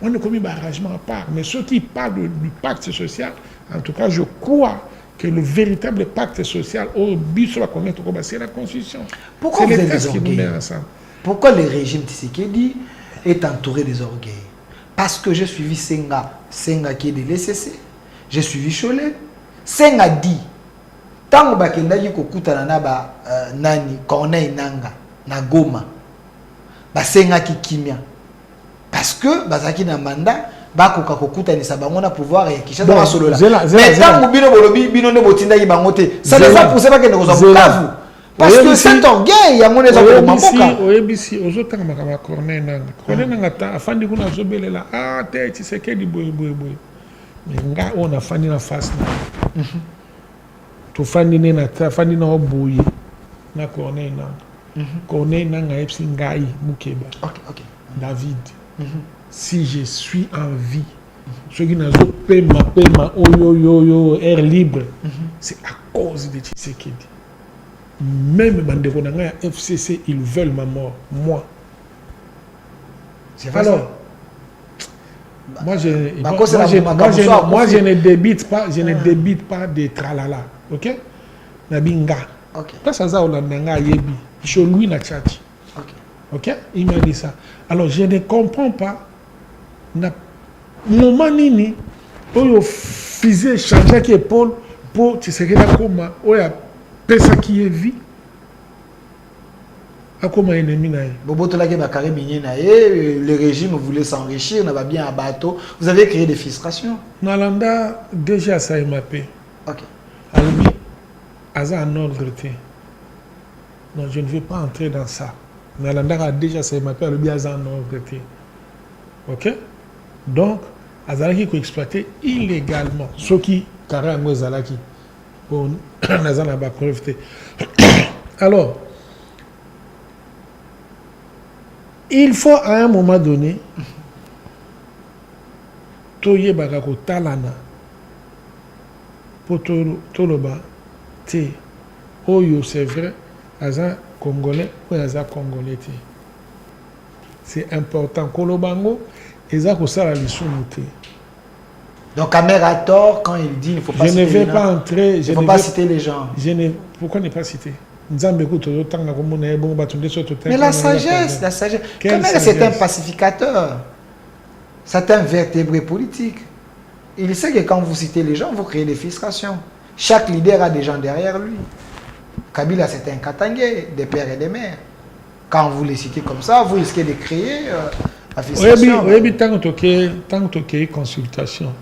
on est commis arrangement à part. Mais ceux qui parlent du pacte social, en tout cas, je crois que le véritable pacte social, c'est la Constitution. Pourquoi vous avez des orgueils? Pourquoi le régime Tshisekedi est entouré des orgueils? Parce que j'ai suivi Senga qui est de l'ECC, j'ai suivi Cholet. Senga dit, tant que bakendaki kokutana na ba nani Corneille Nanga na Goma, ba Senga ki kimia. Parce que bazaki na mandat bakoka kokutanisa bango na pouvoir et Kinshasa ba solo là. Mais tant que bino bolobi bino ne botinda yi bango te. Ça ne va pousser pas que nous avons Bukavu. Parce que cet orgueil ya ngone za ko maboka. OBC ozotanga makama Corneille Nanga. Corneille Nanga ta afandi kuna zobelela te Tshisekedi boy. Mais nga on a fandi na face na. To fandi na ta fandi na oboye na Corneille Nanga. Corneille Nanga epsi ngai mukeba. OK. David. Si je suis en vie, ceux qui n'ont pas paiement, air libre, c'est à cause de Tshisekedi. Même Bandeko Nanga FCC, ils veulent ma mort. Moi. C'est vrai. Alors, moi je ne débite pas des tralala. Ok? Nabinga. Ok. Ça ça Nanga yebi. Chez lui na tchatchi. Ok? Il m'a dit ça. Alors, je ne comprends pas. Moment nini, oyo faisait changer qui épaule pour tu sais que comment oya pesa qui est vie. A comment ennemi na. Boboto la ke ba carré minier na le régime voulait s'enrichir, n'a pas bien à bateau. Vous avez créé des frustrations. Nalanda déjà ça m'a paix. OK. Albi aza en ordre. Non, je ne vais pas entrer dans ça. Nalanda a déjà ça m'a paix, Albi aza en ordre. OK? Donc, Azalaki qui exploité illégalement. Ce qui, carrément, Azalaki. Pour Nazana ba preuve. Alors, il faut à un moment donné, Toye Bagako Talana, pour Toloba, T. Oyo, c'est vrai, Aza Congolais ou Aza Congolais. C'est important. Kolobango, donc Kamer a tort quand il dit il ne faut pas citer les gens. Je ne vais pas entrer. Il ne faut pas citer les gens. Pourquoi ne pas citer? Mais la sagesse. Kamer c'est un pacificateur. C'est un vertébré politique. Il sait que quand vous citez les gens, vous créez des frustrations. Chaque leader a des gens derrière lui. Kabila, c'était un Katangé, des pères et des mères. Quand vous les citez comme ça, vous risquez de créer la frustration. Oui, tant que tu as consultation.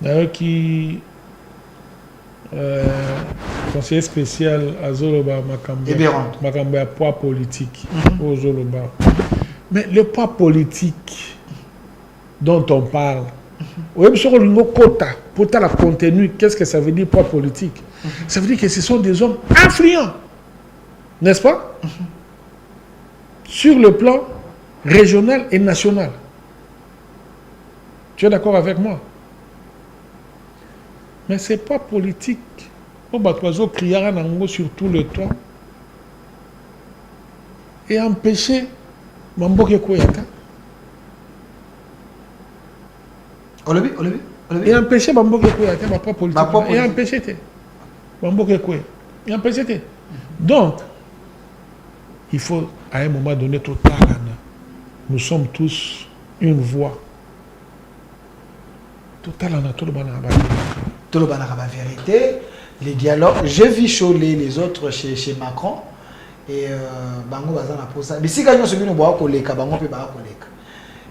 D'ailleurs, qui conseiller spécial à Zoloba, Makamba, poids politique au Zoloba. Mais le poids politique dont on parle, oui, sur le mot quota, pour la contenu, qu'est-ce que ça veut dire poids politique? Ça veut dire que ce sont des hommes influents, n'est-ce pas? Sur le plan régional et national. Tu es d'accord avec moi? Mais ce n'est pas politique. On va crier sur tout le toit et empêcher Mamboke Koyata. Et empêcher Mamboke Koyata, ma propre politique. Et empêcher Mamboke Koyata. Et empêcher. Donc, il faut à un moment donné total. Nous sommes tous une voix. Total en a tout le monde. Tout le monde a la vérité. Les dialogues. J'ai vu Cholet, les autres chez Macron. Et Bango Bazana pour ça. Mais si gagnons ce que nous bois collègue, Bango peut pas collègue.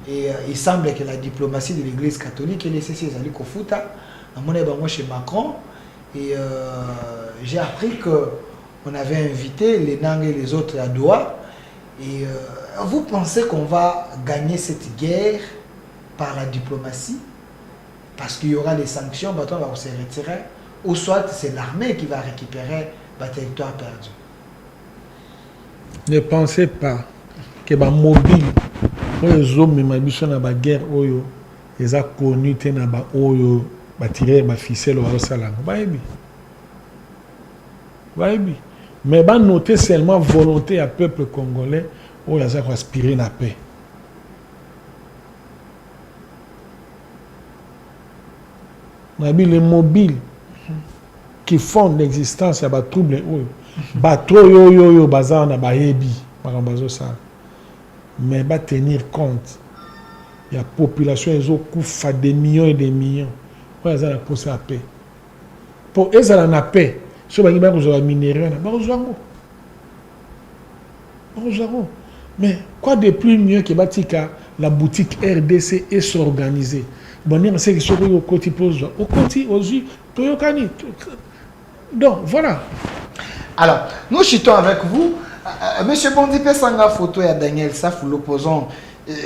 Et il semble que la diplomatie de l'Église catholique est laissée ses alliés au foot. À mon avis, Bango chez Macron. Et j'ai appris que on avait invité les Nang et les autres à Doha. Et vous pensez qu'on va gagner cette guerre par la diplomatie? Parce qu'il y aura des sanctions, on va se retirer. Ou soit c'est l'armée qui va récupérer le territoire perdu. Ne pensez pas que les mobiles, les hommes qui sont dans la guerre, ils ont connu que les hommes qui tiré les ficelles au Salam. Mais ils noter seulement volonté à peuple congolais où ils ont aspiré la paix. Les mobiles qui font l'existence de troubles, mais va tenir compte. Il y a la population qui a des millions et des millions. Pour la paix. Pour eux, ça la paix. Si vous avez minéraux, mais quoi de plus mieux que la boutique RDC et s'organiser? C'est que au côté au côté aux yeux, donc voilà. Alors, nous chutons avec vous. Monsieur Bondi Pessanga photo à Daniel Safou, l'opposant.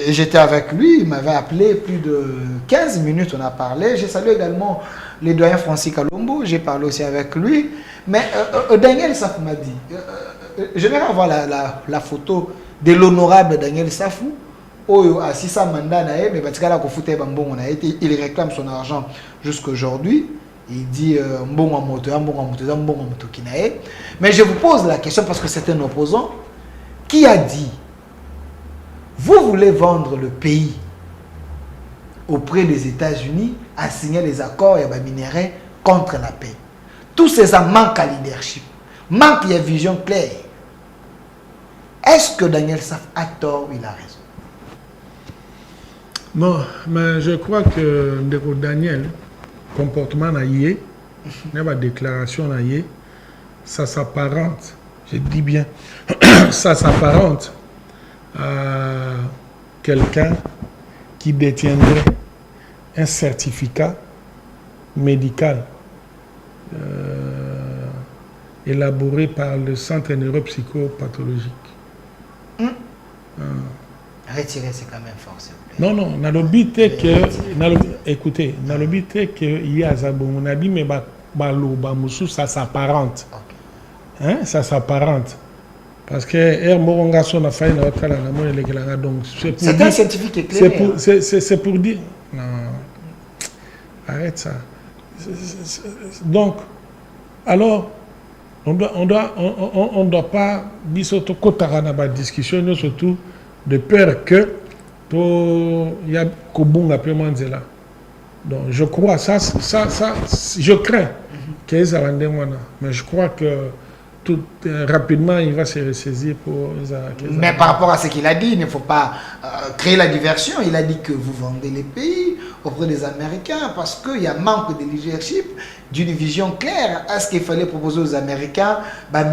J'étais avec lui, il m'avait appelé plus de 15 minutes, on a parlé. J'ai salué également les doyens Francis Kalombo, j'ai parlé aussi avec lui. Mais Daniel Safou m'a dit, j'aimerais avoir la photo de l'honorable Daniel Safou. À 600 mandats, mais il réclame son argent jusqu'aujourd'hui. Il dit mais je vous pose la question parce que c'est un opposant qui a dit: vous voulez vendre le pays auprès des États-Unis à signer les accords et à minerais contre la paix. Tout ça manque à leadership, manque de vision claire. Est-ce que Daniel Saf a tort ou il a raison? Non, mais je crois que Daniel, comportement naïe, la déclaration naïe, ça s'apparente, je dis bien, ça s'apparente à quelqu'un qui détiendrait un certificat médical élaboré par le Centre neuropsychopathologique. Retirer, c'est quand même fort, s'il vous plaît. Non, on a l'obité que... Écoutez, on a l'obité que il y a on a dit, mais ça s'apparente. Hein, ça s'apparente. Parce que c'est un scientifique éclairé. C'est pour dire... Non, arrête ça. Donc, alors, on doit pas dire surtout discussion, surtout de peur que il y a Kobunga Mandela. Donc je crois ça je crains qu'ils mais je crois que rapidement, il va se ressaisir pour... Mais par rapport à ce qu'il a dit, il ne faut pas créer la diversion. Il a dit que vous vendez les pays auprès des Américains parce qu'il y a manque de leadership, d'une vision claire. Est-ce qu'il fallait proposer aux Américains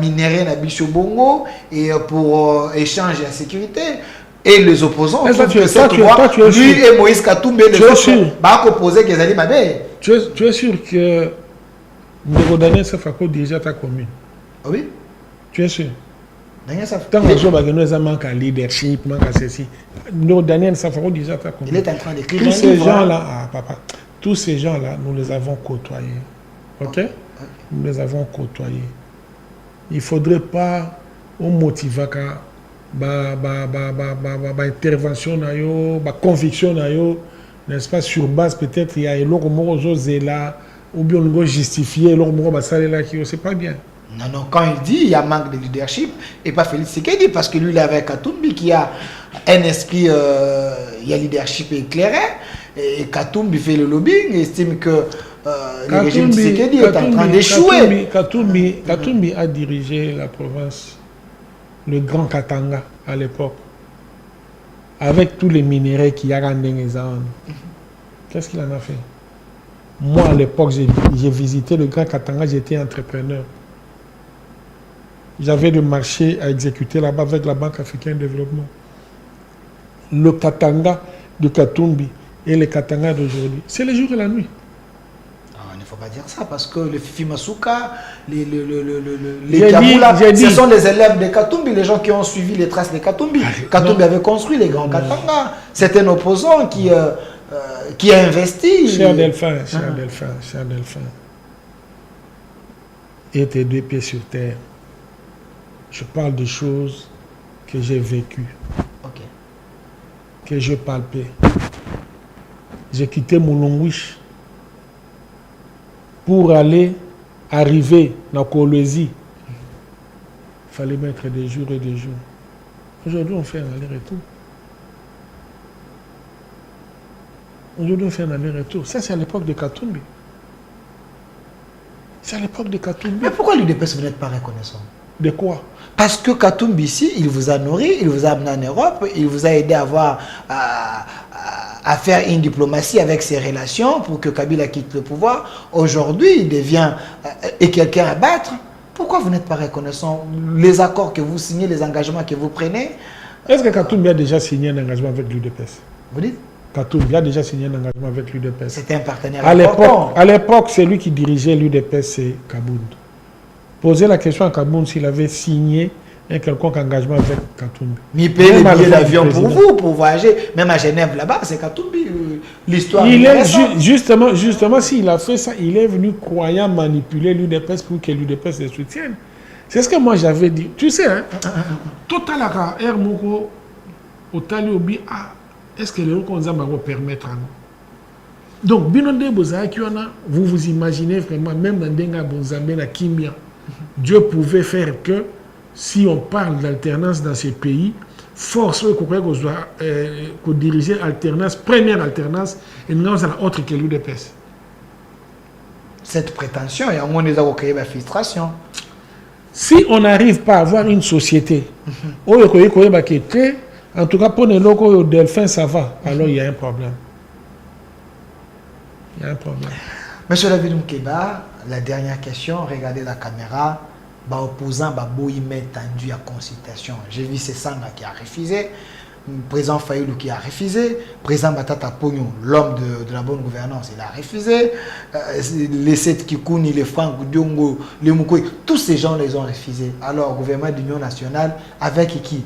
minérer la Bichobongo et pour échange et sécurité? Et les opposants, lui et Moïse Katumbi, les autres, opposés qu'ils allaient m'aider. Tu es sûr que Daniel Safako dirige ta commune? Oui. Tu es sûr? Daniel Safako. Tant que nous manque à leadership, manque à ceci. Daniel Safako dirige ta commune. Il est en train d'écrire. Tous ces gens-là, tous ces gens-là, nous les avons côtoyés. Ok? Nous les avons côtoyés. Il ne faudrait pas au motiver intervention, conviction, n'est-ce pas, sur base peut-être il y a là ou bien on doit justifier c'est pas bien. Non, quand il dit il y a manque de leadership, et pas Félix Tshisekedi, parce que lui il est avec Katumbi qui a un esprit, il y a leadership éclairé, et Katumbi fait le lobbying et estime que le régime Tshisekedi est en train d'échouer. Katumbi a dirigé la province, le Grand Katanga à l'époque, avec tous les minéraux qu'il y a dans les zones. Qu'est-ce qu'il en a fait? Moi, à l'époque, j'ai visité le Grand Katanga, j'étais entrepreneur. J'avais le marché à exécuter là-bas avec la Banque africaine de développement. Le Katanga de Katumbi et le Katanga d'aujourd'hui, c'est le jour et la nuit. Il ne faut pas dire ça parce que le Fifi Masuka, les Kamula, ce sont les élèves de Katumbi, les gens qui ont suivi les traces de Katumbi. Katumbi avait construit les grands Katanga. C'est un opposant qui a investi. Cher Delphin. Et tes deux pieds sur terre. Je parle de choses que j'ai vécues, que je palpais. J'ai quitté Moulongwish pour arriver dans Kolwezi. Il fallait mettre des jours et des jours. Aujourd'hui, on fait un aller-retour. Ça, c'est à l'époque de Katumbi. Mais pourquoi l'UDPS, vous n'êtes pas reconnaissant? De quoi? Parce que Katumbi ici, il vous a nourri, il vous a amené en Europe, il vous a aidé à faire une diplomatie avec ses relations pour que Kabila quitte le pouvoir. Aujourd'hui, il devient quelqu'un à battre. Pourquoi vous n'êtes pas reconnaissant? Les accords que vous signez, les engagements que vous prenez. Est-ce que Katumbi a déjà signé un engagement avec l'UDPS? Vous dites? Katumbi a déjà signé un engagement avec l'UDPS. C'était un partenaire important. À l'époque, c'est lui qui dirigeait l'UDPS, c'est Kabound. Posez la question à Kabound s'il avait signé un quelconque engagement avec Katumbi. Mais il paye les billets d'avion pour vous, pour voyager. Même à Genève, là-bas, c'est Katumbi. L'histoire. Justement, s'il a fait ça, il est venu croyant manipuler l'UDPS pour que l'UDPS le soutienne. C'est ce que moi j'avais dit. Tu sais, hein, Total Aka, Moko, Otali Obi, est-ce que les gens vont permettre à nous? Donc, Binonde Bozaki, vous vous imaginez vraiment, même dans Denga Bonzambe, la Kimia, Dieu pouvait faire que, si on parle d'alternance dans ces pays, force qu'on diriger alternance, première alternance, et nous avons la autre que l'UDPS. Cette prétention, et au moins nous avons créé la frustration. Si on n'arrive pas à avoir une société, en tout cas pour les locaux Delphin, ça va, alors il y a un problème. Monsieur David Mkeba, la dernière question, regardez la caméra. Opposant Boïmé tendu à consultation. J'ai vu Sanga qui a refusé, président Fayoulou qui a refusé, président Batata Pogno, l'homme de la bonne gouvernance, il a refusé, les Sept Kikouni, les Franck Diongo, les Moukoui, tous ces gens les ont refusés. Alors, gouvernement d'union nationale, avec qui?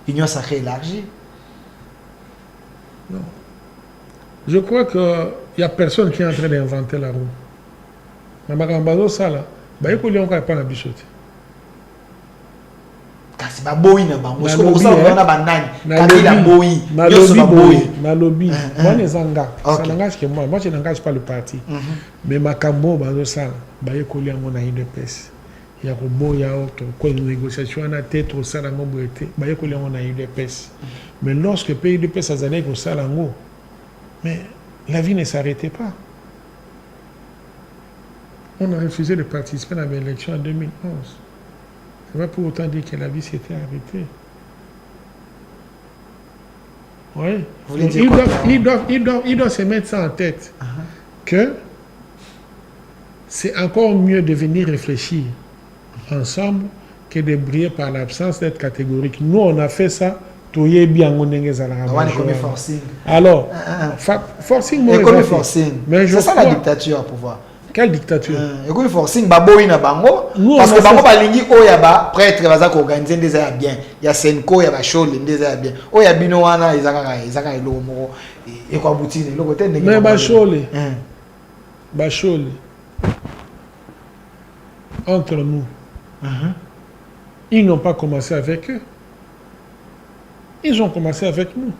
Union sacrée élargie? Non. Je crois qu'il n'y a personne qui est en train d'inventer la roue. Mabakambazo, ça là. Il faut pas la bichote. Kasi ba boy na bango. Parce que vous savez on a banane. Nalobi. Moi les engage. Ça n'engage que moi. Moi je n'engage pas le parti. Mais Makambo bazo ça. Ba yekoli yango na UDPS. Ya ko boya auto ko négociation na tête au sala ngombo été. Ba yekoli yango na UDPS. Mais lorsque pays UDPS azana ko sala ngo. Mais la vie ne s'arrêtait pas. On a refusé de participer à l'élection en 2011. Ça va pour autant dire que la vie s'était arrêtée. Oui. Ils doivent se mettre ça en tête. Que c'est encore mieux de venir réfléchir ensemble que de briller par l'absence d'être catégorique. Nous, on a fait ça. Alors, forcing, mais c'est ça la dictature à pouvoir. Quelle dictature? Écoute, forcing, baboui na bango. Parce que bango balingi oyaba prêtre baza ko organiser des a bien. Il y a Senko, il y a Bachol, des a bien. Oya bino wana izaka elo moko et quoi boutine le côté ndenge. Mais Bachol. Entre nous. Ils n'ont pas commencé avec eux. Ils ont commencé avec nous.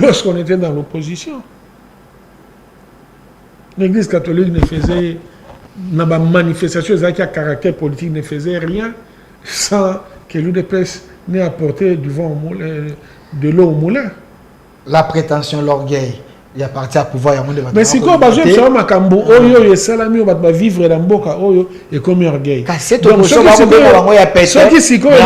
Lorsqu'on était dans l'opposition. L'Église catholique ne faisait, dans la manifestation qui a caractère politique, ne faisait rien sans que l'UDPS n'ait apporté du vent de l'eau au moulin. La prétention, l'orgueil. Il y a parti à pouvoir, il y a moins de... Mais si quoi, je suis en Makambo, Oyo, et Salami, on va vivre dans Boka, Oyo, et comme orgueil. C'est tout le monde qui a pété. Ceux qui s'y connaissent,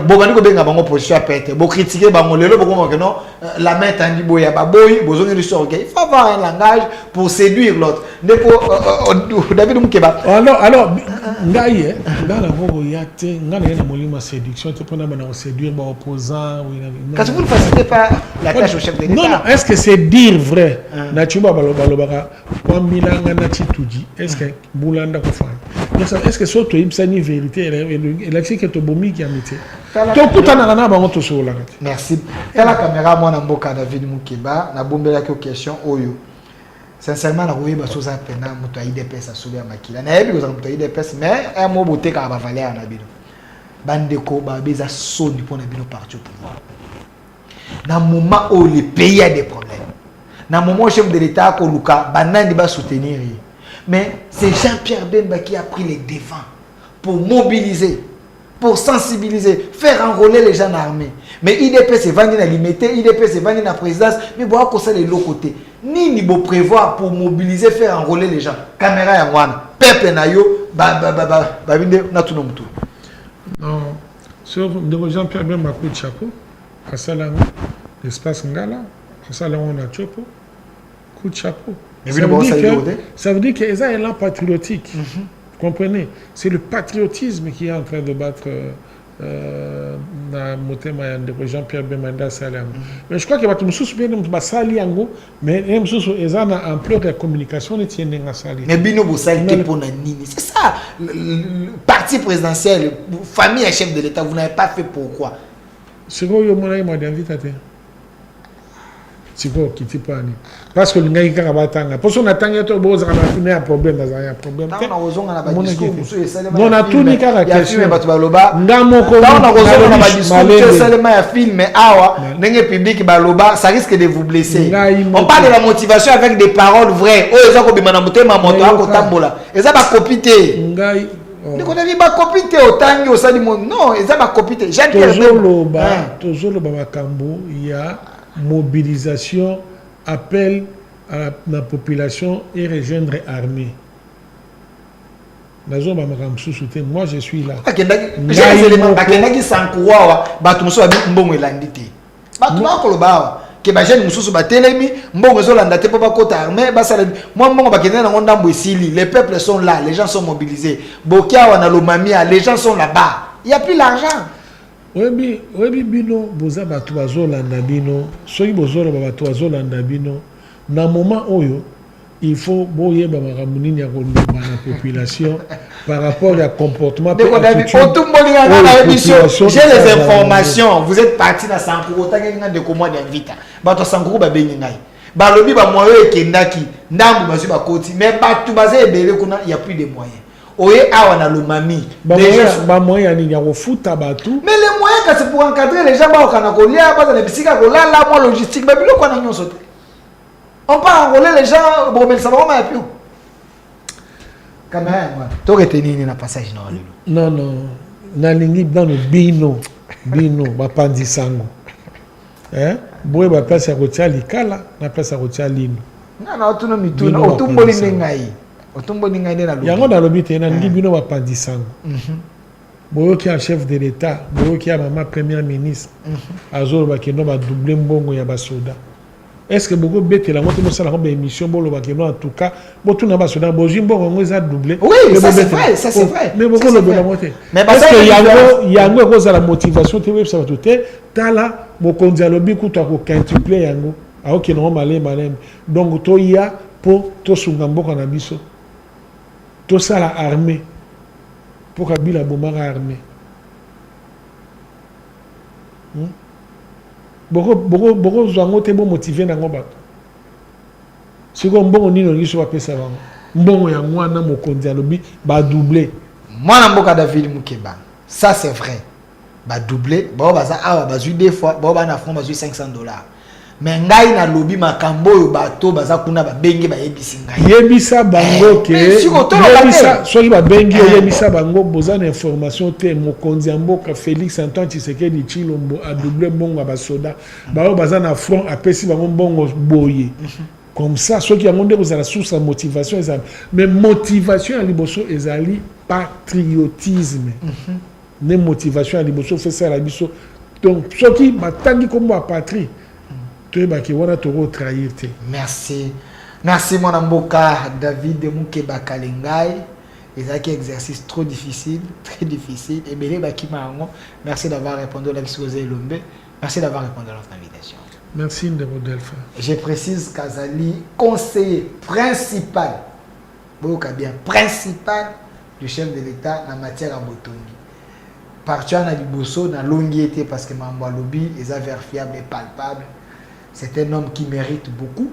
bokani ko benga bango position pète bo critiquer bango lelo boko que non la main tandi boya ba boy bozongi sur il faut avoir un langage pour séduire l'autre pour David Mukeba alors ngai dans la vogo yate ngana na molima séduction te pona bana séduire ba opposant quand vous ne facilitez pas la tâche au chef de l'État non est-ce que c'est dire vrai na chuba balobaka kwa milanga na chituji est-ce que bulanda ko fa est-ce que soto ibsani vérité elle a fait que to bomi qui a mité merci. Et la caméra, moi, Namboka David Mukeba, na bombela que question oyo. Sincèrement, na oui, baso za pena muto IDPS a soulever makila. Na yebi ko muto IDPS mais un mot boté ka ba valer na bino. Bandeko ba beza soni pour na bino parti au pouvoir. Na moment où le pays a des problèmes. Na moment où chef de l'État ko luka banandi ba soutenir. Mais c'est Jean-Pierre Bemba qui a pris les devants pour mobiliser, pour sensibiliser, faire enrôler les gens armés. Mais IDP c'est vendu à limiter, IDP c'est vendu à la présidence, mais bon, à ça de l'autre côté. Ni beau prévoir pour mobiliser, faire enrôler les gens. Caméra ya wana, pepe na yo, babinde na tout nom tout. Non, sur de Jean-Pierre Bemba coup de chapeau, à ça là, l'espace ngala, à ça là on a chopo, coup de chapeau. Ça veut dire qu'ils ont un élan patriotique. Vous comprenez? C'est le patriotisme qui est en train de battre Jean-Pierre Bemba Salam. Mais je crois que mais ils ont un ampleur de communication. Mais c'est ça. Le parti présidentiel, famille et chef de l'État, vous n'avez pas fait pourquoi? C'est quoi le moyen d'inviter? Parce que le gars qui a battu, parce qu'on attend que vous avez un problème, il y a un problème. Non, on a tout mis à la question. Ça risque de vous blesser. On parle de la motivation avec des paroles vraies. Oh, ils ont copié mon ils ont copié. Non, ils ont copié. Il y a mobilisation, appel à la population et rejoindre l'armée. Moi, je suis là. Les peuples sont là, les gens sont mobilisés. Les gens sont là-bas. Il n'y a plus l'argent. Oui, bino boza batu bazolanda bino soki bozola batu bazolanda bino na moment oyo il faut boyeba makambo nini ya koloba na population par rapport à comportement j'ai les informations. Vous êtes parti dans Sankuru tangena de comment d'invita bato Sankuru ba bengi ngai balobi ba moyo ekendaki ndambu bazu ba koti mais batu bazé ebele kuna il y a plus de moyens. Oye awana lomami ba moyen ni ya kofuta batu mais les moyens que c'est pour encadrer les gens ba okana kolia ba na bisika kolala mo logistique ba biloko na nyonso te on peut enrôler les gens bon mais ça va ma plus caméra moi to retenir na passage na lelo non na lingi dans le bino ba pandi sango boye ba place ya kotia likala na place ya kotia lino Non, autono mituna, otumboli nengai. Otumboli nengai na lobi. Yango na lobi te na ngi bino bapandisango. Boyo ki a chef de l'État, boyo ki a maman premier ministre. Azolo ba keno ba doubler mbongo ya ba soda. Est-ce que beaucoup bête la moto ça la comme émission bolo ba keno en tout cas, bo tout na ba soda bo mbongo ngo za doubler. Oui, ça c'est vrai, ça c'est vrai. Mais beaucoup le la moto. Mais parce que yango ko za la motivation te web ça va tout tala mo konza lobi ku to ko quintupler yango. Ah ok non malé. Donc to ya po to sunga mboka na biso. To ça la armée. Pour Kabila bomara armée. Beaucoup zango te bo motiver na ngoba. Siko mbongo nino ngiso ba pesa bango. Mbongo ya mwana mokonzi alobi ba doubler. Mwana mboka David Mukeba. Ça c'est vrai. Ba doubler, ba baza awa ba deux fois, ba na front ba $500. Mais ngai na lobi makambo yo bato baza kuna ba bengi ba yebisi ngai. Yebisa bango ke yebisa soki ba bengi yebisa bango boza na information te mokonzi mboka Félix Antoine Tshisekedi Tshilombo a doublé mbongo ba soda. Ba baza na front apesi bango mbongo boye. Comme ça ceux qui ont des source de motivation mais motivation à liboso ezali patriotisme. Ne motivation à liboso fait ça la biso. Donc ceux qui batangi comme ba patrie merci. Merci mon amboka David Mukeba Kalengai. Et ça qui exercice trop difficile, très difficile. Et bien merci d'avoir répondu à l'exposé Lombe. Merci d'avoir répondu à notre invitation. Merci Ndebo Delphin. Je précise qu'Azali, conseiller principal, bien principal du chef de l'État en matière à Botongi. Partout à Liboso, dans l'ongiété parce que Mambo Lobby est vérifiable et palpable. C'est un homme qui mérite beaucoup.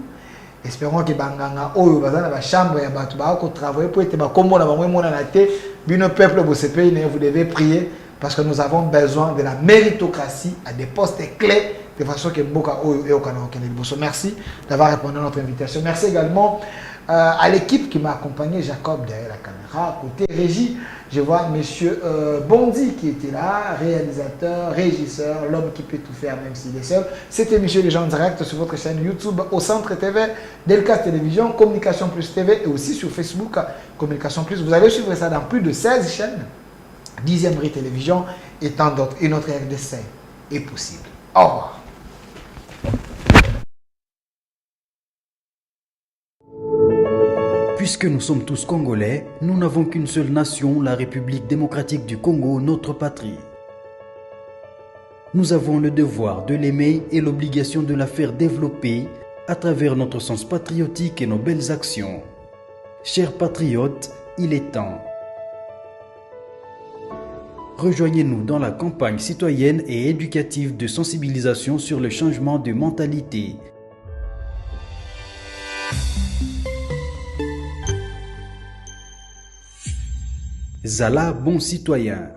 Espérons que Banganga Oyo Bazana la chambre et Batouba ko travailler pour être comme on a vraiment mon anaté, bien peuple de ce pays, vous devez prier parce que nous avons besoin de la méritocratie à des postes clés de façon que Mboka Oyo et Okana Okene. Merci d'avoir répondu à notre invitation. Merci également à l'équipe qui m'a accompagné, Jacob derrière la caméra, côté régie. Je vois monsieur Bondy qui était là, réalisateur, régisseur, l'homme qui peut tout faire même s'il est seul. C'était Michel Les gens direct sur votre chaîne YouTube au Centre TV, Delcas Télévision, Communication Plus TV et aussi sur Facebook Communication Plus. Vous allez suivre ça dans plus de 16 chaînes. 10e Rue Télévision et tant d'autres. Et notre RDC est possible. Au revoir. Puisque nous sommes tous Congolais, nous n'avons qu'une seule nation, la République démocratique du Congo, notre patrie. Nous avons le devoir de l'aimer et l'obligation de la faire développer à travers notre sens patriotique et nos belles actions. Chers patriotes, il est temps. Rejoignez-nous dans la campagne citoyenne et éducative de sensibilisation sur le changement de mentalité. Zala bon citoyen.